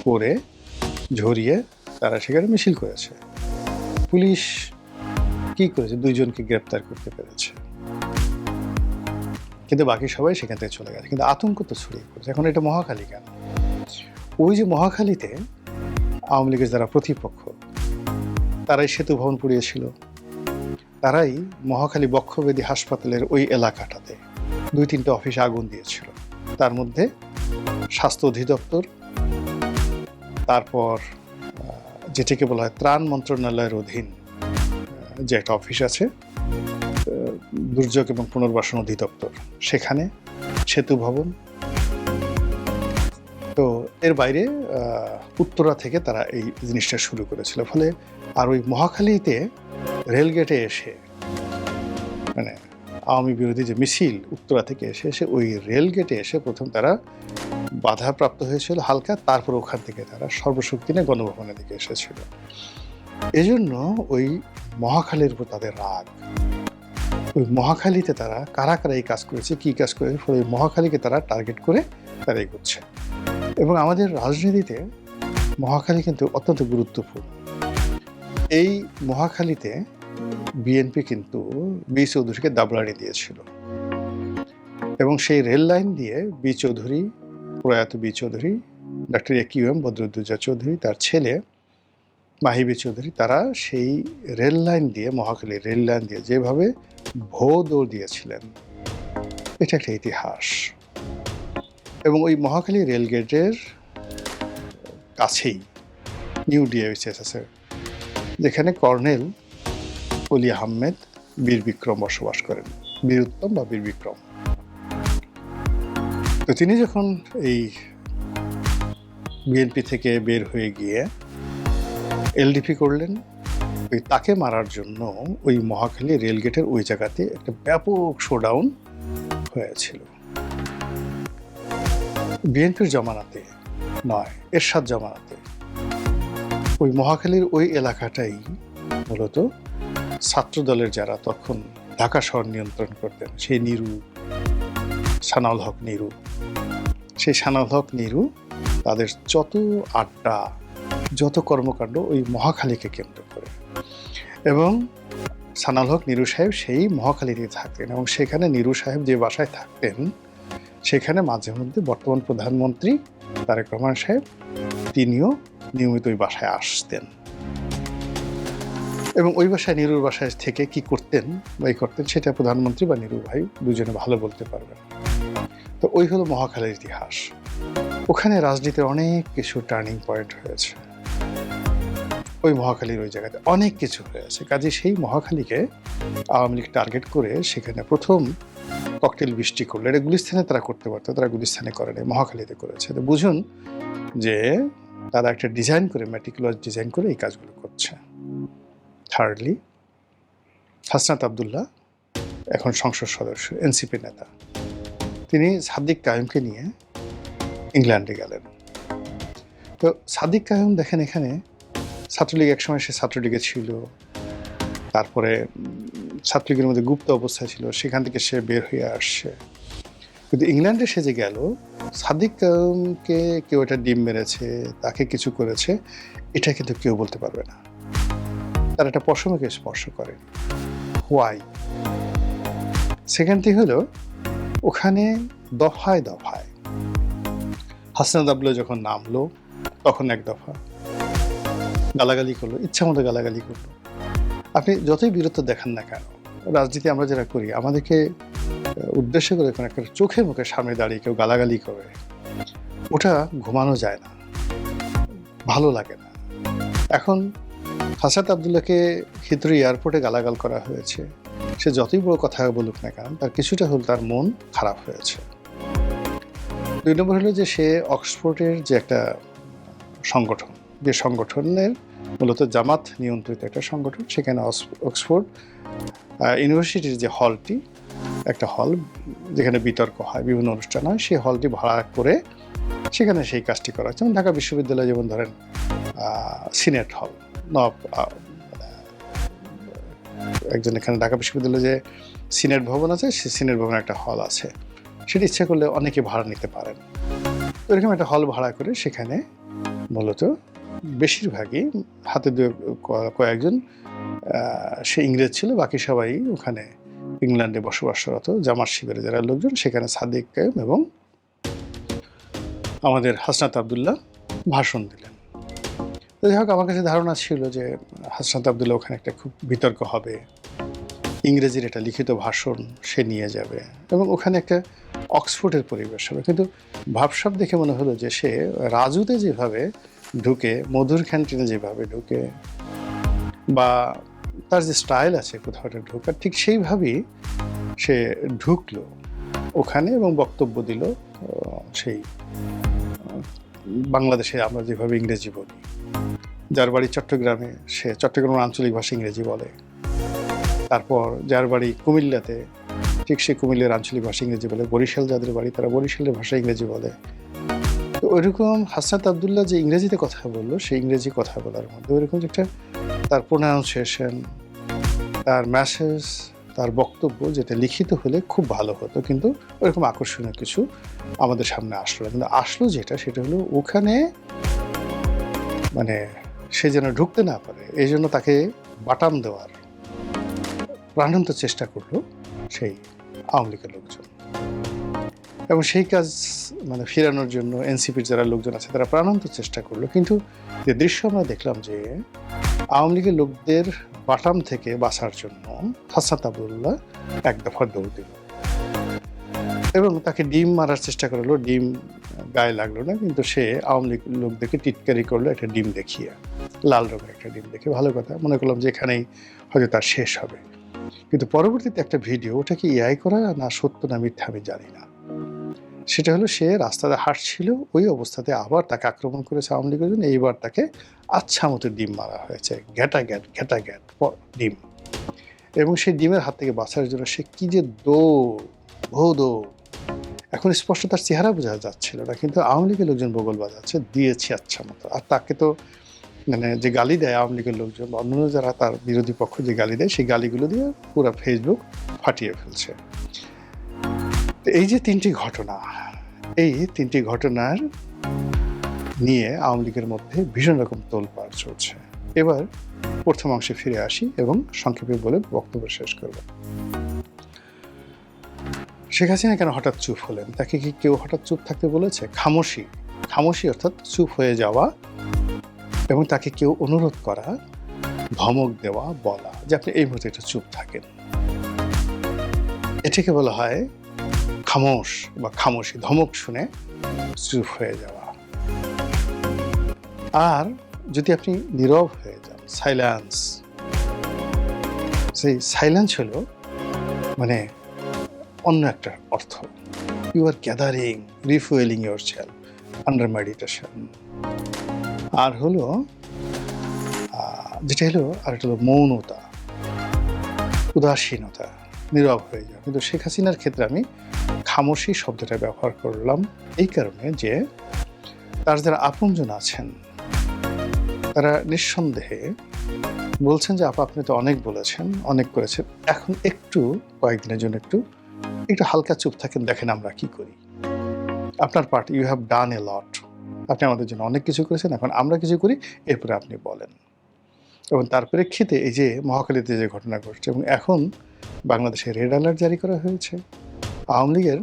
করে ঝরিয়ে তারা সেখানে মিছিল করেছে। পুলিশ কি করেছে, 2 জনকে গ্রেপ্তার করতে পেরেছে, কিন্তু বাকি সবাই সেখান থেকে চলে গেছে। কিন্তু আতঙ্ক তো ছড়িয়ে পড়েছে। এখন এটা মহাখালী কেন? ওই যে মহাখালীতে আওয়ামী লীগের যারা প্রতিপক্ষ তারাই সেতু ভবন পুড়িয়েছিল, তারাই মহাখালী বক্ষব্যাধি হাসপাতালের ওই এলাকাটাতে 2-3টে অফিসে আগুন দিয়েছিল। তার মধ্যে স্বাস্থ্য অধিদপ্তর, তারপর যেটাকে বলা হয় ত্রাণ মন্ত্রণালয়ের অধীন যে একটা অফিস আছে, দুর্যোগ এবং পুনর্বাসন অধিদপ্তর, সেখানে সেতু ভবন। তো এর বাইরে উত্তরা থেকে তারা এই জিনিসটা শুরু করেছিল। ফলে আর ওই মহাখালীতে রেলগেটে এসে, মানে আওয়ামী বিরোধী যে মিছিল উত্তরা থেকে এসে ওই রেলগেটে এসে প্রথম তারা বাধাপ্রাপ্ত হয়েছিল হালকা, তারপর ওখান থেকে তারা সর্বশক্তি নিয়ে গণভবনের দিকে এসেছিল। এজন্য ওই মহাখালীর উপর তাদের রাগ। ওই মহাখালীতে তারা কারা কারা এই কাজ করেছে, কি কাজ করেছে, ফলে ওই মহাখালীকে তারা টার্গেট করে তারা এগোচ্ছে। এবং আমাদের রাজনীতিতে মহাখালী কিন্তু অত্যন্ত গুরুত্বপূর্ণ। এই মহাখালীতে বিএনপি কিন্তু বি চৌধুরীকে দাবলানি দিয়েছিল, এবং সেই রেল লাইন দিয়ে বি চৌধুরী, প্রয়াত B Chowdhury, doctor AQM Badruddoza Chowdhury, তার ছেলে মাহিবি চৌধুরী, তারা সেই রেল লাইন দিয়ে, মহাখালী রেল লাইন দিয়ে যেভাবে ভো দৌড় দিয়েছিলেন, এটা একটা ইতিহাস। এবং ওই মহাখালী রেলগেটের কাছেই নিউ ডিএইচএস আছে, যেখানে কর্নেল অলি আহমেদ বীর বিক্রম বসবাস করেন, বীর উত্তম বা বীর বিক্রম। তো তিনি যখন এই বিএনপি থেকে বের হয়ে গিয়ে এলডিপি করলেন, ওই তাকে মারার জন্য ওই মহাখালী রেলগেটের ওই জায়গাতে একটা ব্যাপক শোডাউন হয়েছিল। বিএনপির জমানাতে নয়, এরশাদ জমানাতে ওই মহাখালীর ওই এলাকাটাই মূলত ছাত্র দলের যারা তখন ঢাকা শহর নিয়ন্ত্রণ করতেন, সেই নিরু, সানাউল হক নিরু, সেই সানাউল হক নিরু তাদের যত আড্ডা, যত কর্মকাণ্ড ওই মহাখালীকে কেন্দ্র করে। এবং সানাউল হক নিরু সাহেব সেই মহাখালীতে থাকতেন, এবং সেখানে নিরু সাহেব যে বাসায় থাকতেন সেখানে মাঝে মধ্যে বর্তমান প্রধানমন্ত্রী তারেক রহমান সাহেব তিনিও নিয়মিত ওই বাসায় আসতেন। এবং ওই বাসায়, নিরুর বাসায় থেকে কি করতেন বা করতেন সেটা প্রধানমন্ত্রী বা নিরু ভাই দুজনে ভালো বলতে পারবেন। তো ওই হলো মহাখালীর ইতিহাস। ওখানে রাজনীতির অনেক কিছু টার্নিং পয়েন্ট হয়েছে, ওই মহাখালীর ওই জায়গাতে অনেক কিছু হয়েছে। কাজে সেই মহাখালীকে আওয়ামী লীগ টার্গেট করে সেখানে প্রথম ককটেল বৃষ্টি করলো, এটা গুলিস্তানে তারা করতে পারতো, তারা গুলিস্তানে করে নাই, মহাখালীতে করেছে। তো বুঝুন যে তারা একটা ডিজাইন করে, ম্যাটিকুলাস ডিজাইন করে এই কাজগুলো করছে। থার্ডলি, হাসনাত আবদুল্লাহ এখন সংসদ সদস্য, এনসিপি নেতা, তিনি সাদিক কায়েমকে নিয়ে ইংল্যান্ডে গেলেন। তো সাদিক কায়েম দেখেন এখানে ছাত্রলীগ, একসময় সে ছাত্রলীগে ছিল, তারপরে ছাত্রলীগের মধ্যে গুপ্ত অবস্থায় ছিল, সেখান থেকে সে বের হয়ে আসছে। কিন্তু ইংল্যান্ডে সে যে গেল, সাদিক কায়েমকে কেউ একটা ডিম মেরেছে, তাকে কিছু করেছে, এটা কিন্তু কেউ বলতে পারবে না। তার একটা পশমকে স্পর্শ করে। হোয়াই? সেকেন্ড থিং হলো, ওখানে দফায় দফায় হাসনাত আবদুল্লাহ যখন নামলো তখন এক দফা গালাগালি করলো, ইচ্ছা মতো গালাগালি করলো। আপনি যতই বীরত্ব দেখান না কেন, রাজনীতি আমরা যারা করি, আমাদেরকে উদ্দেশ্য করে কোনো একটা চোখে মুখে সামনে দাঁড়িয়ে কেউ গালাগালি করে, ওটা ঘুমানো যায় না, ভালো লাগে না। এখন হাসনাত আবদুল্লাহকে হিথ্রো এয়ারপোর্টে গালাগাল করা হয়েছে, সে যতই বড় কথা বলুক না কেন, তার কিছুটা হল তার মন খারাপ হয়েছে। 2 নম্বর হলো যে সে অক্সফোর্ডের যে একটা সংগঠন, যে সংগঠনের মূলত জামাত নিয়ন্ত্রিত একটা সংগঠন, সেখানে অক্সফোর্ড ইউনিভার্সিটির যে হলটি, একটা হল যেখানে বিতর্ক হয়, বিভিন্ন অনুষ্ঠান হয়, সেই হলটি ভাড়া করে সেখানে সেই কাজটি করা হচ্ছে। যেমন ঢাকা বিশ্ববিদ্যালয়, যেমন ধরেন সিনেট হল, একজন এখানে ঢাকা বিশ্ববিদ্যালয়ে যে সিনেট ভবন আছে, সেই সিনেট ভবনে একটা হল আছে, সেটা ইচ্ছা করলে অনেকে ভাড়া নিতে পারেন। তো এরকম একটা হল ভাড়া করে সেখানে মূলত বেশিরভাগই হাতে কয়েকজন সে ইংরেজ ছিল, বাকি সবাই ওখানে ইংল্যান্ডে বসবাসরত জামাত শিবিরের যারা লোকজন, সেখানে সাদিক কায়েম এবং আমাদের হাসনাত আবদুল্লাহ ভাষণ দিলেন। তো যাই হোক, আমার কাছে ধারণা ছিল যে হাসনাত আবদুল্লাহ ওখানে একটা খুব বিতর্ক হবে, ইংরেজির একটা লিখিত ভাষণ সে নিয়ে যাবে এবং ওখানে একটা অক্সফোর্ডের পরিবেশ হবে। কিন্তু ভাবসাব দেখে মনে হলো যে সে রাজুতে যেভাবে ঢুকে, মধুর ক্যান্টিনে যেভাবে ঢুকে, বা তার যে স্টাইল আছে কোথাও একটা ঢোকার, ঠিক সেইভাবেই সে ঢুকলো ওখানে এবং বক্তব্য দিল সেই বাংলাদেশে আমরা যেভাবে ইংরেজি বলি। যার বাড়ি চট্টগ্রামে, সে চট্টগ্রামের আঞ্চলিক ভাষা ইংরেজি বলে। তারপর যার বাড়ি কুমিল্লাতে, ঠিক সে কুমিল্লার আঞ্চলিক ভাষা ইংরেজি বলে। বরিশাল যাদের বাড়ি, তারা বরিশালের ভাষা ইংরেজি বলে। তো ওইরকম হাসনাত আবদুল্লাহ যে ইংরেজিতে কথা বললো, সেই ইংরেজি কথা বলার মধ্যে ওইরকম একটা তার প্রোনাউন্সিয়েশন, তার মেসেজ, তার বক্তব্য, যেটা লিখিত হলে খুব ভালো হতো, কিন্তু ওইরকম আকর্ষণীয় কিছু আমাদের সামনে আসলো না। কিন্তু আসলো যেটা, সেটা হলো ওখানে মানে সে যেন ঢুকতে না পারে, এই জন্য তাকে বাটাম দেওয়ার প্রাণান্ত চেষ্টা করলো সেই আওয়ামী লীগের লোকজন। এবং সেই কাজ মানে ফেরানোর জন্য এনসিপির যারা লোকজন আছে তারা প্রাণান্ত চেষ্টা করলো। কিন্তু যে দৃশ্য আমরা দেখলাম, যে আওয়ামী লীগের লোকদের বাটাম থেকে বাঁচার জন্য হাসনাত আবদুল্লাহ এক দফা দৌড় দিল এবং তাকে ডিম মারার চেষ্টা করলো। ডিম গায়ে লাগলো না, কিন্তু সে আওয়ামী লীগ লোকদেরকে টিটকারি করলো একটা ডিম দেখিয়ে, লাল রঙের একটা ডিম দেখে। ভালো কথা, মনে করলাম যে এখানেই হয়তো তার শেষ হবে। কিন্তু পরবর্তীতে একটা ভিডিও, ওটা কি এআই করা না সত্য না মিথ্যা আমি জানি না, সেটা হলো সে রাস্তাতে হাঁটছিল, ওই অবস্থাতে আবার তাকে আক্রমণ করেছে আওয়ামী লীগের জন্য। এইবার তাকে আচ্ছা মতো ডিম মারা হয়েছে, ঘেটা গ্যাট ডিম। এবং সেই ডিমের হাত থেকে বাঁচার জন্য সে কি যে দৌড়। এখন স্পষ্ট তার চেহারা বোঝা যাচ্ছিল না, কিন্তু আওয়ামী লীগের লোকজন বগল বাজাচ্ছে, দিয়েছে আচ্ছা মতো। আর তাকে তো মানে যে গালি দেয় আওয়ামী লীগের লোকজন, অন্যান্য যারা তার বিরোধী পক্ষ যে গালি দেয়, সেই গালিগুলো দিয়ে পুরো ফেসবুক ফাটিয়ে ফেলছে। এই যে 3টি ঘটনা, এই 3টি ঘটনার নিয়ে আওয়ামী লীগের মধ্যে ভীষণ রকম তোলপাড় চলছে। এবার প্রথম অংশে ফিরে আসি এবং সংক্ষেপে বলে বক্তব্য শেষ করব। শেখ হাসিনা কেন হঠাৎ চুপ হলেন? তাকে কি কেউ হঠাৎ চুপ থাকতে বলেছে? খামোশি অর্থাৎ চুপ হয়ে যাওয়া, এবং তাকে কেউ অনুরোধ করা, ধমক দেওয়া, বলা যে আপনি এই মুহূর্তে একটু চুপ থাকেন, এটাকে বলা হয় খামোশ বা খামোশি। ধমক শুনে চুপ হয়ে যাওয়া। আর যদি আপনি নীরব হয়ে যান, সাইলেন্স, সেই সাইলেন্স হলো মানে অন্য একটা অর্থ। You are gathering, refuelling yourself under meditation. আর হলো যেটা হলো আর একটা হলো মৌনতা, উদাসীনতা, নীরব হয়ে যাওয়া। কিন্তু শেখ হাসিনার ক্ষেত্রে আমি খামোশি শব্দটা ব্যবহার করলাম এই কারণে যে তার যারা আপনজন আছেন তারা নিঃসন্দেহে বলছেন যে আপনি তো অনেক বলেছেন, অনেক করেছেন, এখন একটু কয়েকদিনের জন্য একটু হালকা চুপ থাকেন, দেখেন আমরা কি করি। আপনার পার্ট, ইউ হ্যাভ ডান এ লট, আপনি আমাদের জন্য অনেক কিছু করেছেন, এখন আমরা কিছু করি, এরপরে আপনি বলেন। এবং তার প্রেক্ষিতে এই যে মহাখালীতে যে ঘটনা ঘটছে এবং এখন বাংলাদেশে রেড অ্যালার্ট জারি করা হয়েছে, আওয়ামী লীগের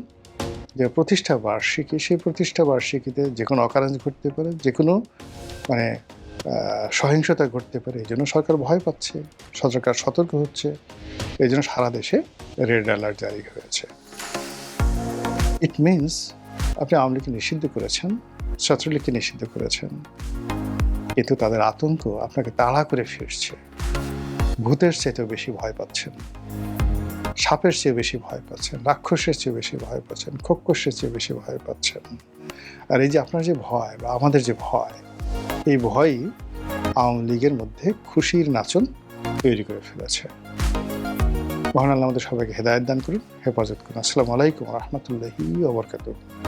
যে প্রতিষ্ঠা বার্ষিকী, সেই প্রতিষ্ঠা বার্ষিকীতে যে কোনো অকারেন্স ঘটতে পারে, যে কোনো মানে সহিংসতা ঘটতে পারে, এই জন্য সরকার ভয় পাচ্ছে, সরকার সতর্ক হচ্ছে, এই জন্য সারা দেশে রেড অ্যালার্ট জারি হয়েছে। ইট মিনস আপনি আওয়ামী লীগকে নিষিদ্ধ করেছেন, ছাত্রলীগকে নিষিদ্ধ করেছেন, কিন্তু তাদের আতঙ্ক আপনাকে তাড়া করে ফিরছে। ভূতের চেয়েও বেশি ভয় পাচ্ছেন, সাপের চেয়ে বেশি ভয় পাচ্ছেন, রাক্ষসের চেয়ে বেশি ভয় পাচ্ছেন, খোকসের চেয়ে বেশি ভয় পাচ্ছেন। আর এই যে আপনার যে ভয় বা আমাদের যে ভয়, এই ভয়ই আওয়ামী লীগের মধ্যে খুশির নাচন তৈরি করে ফেলেছে। মহান আল্লাহ আমাদের সবাইকে হেদায়েত দান করুন, হেফাজত করুন। আসসালামু আলাইকুম ওয়া রাহমাতুল্লাহি ওয়া বারাকাতুহু।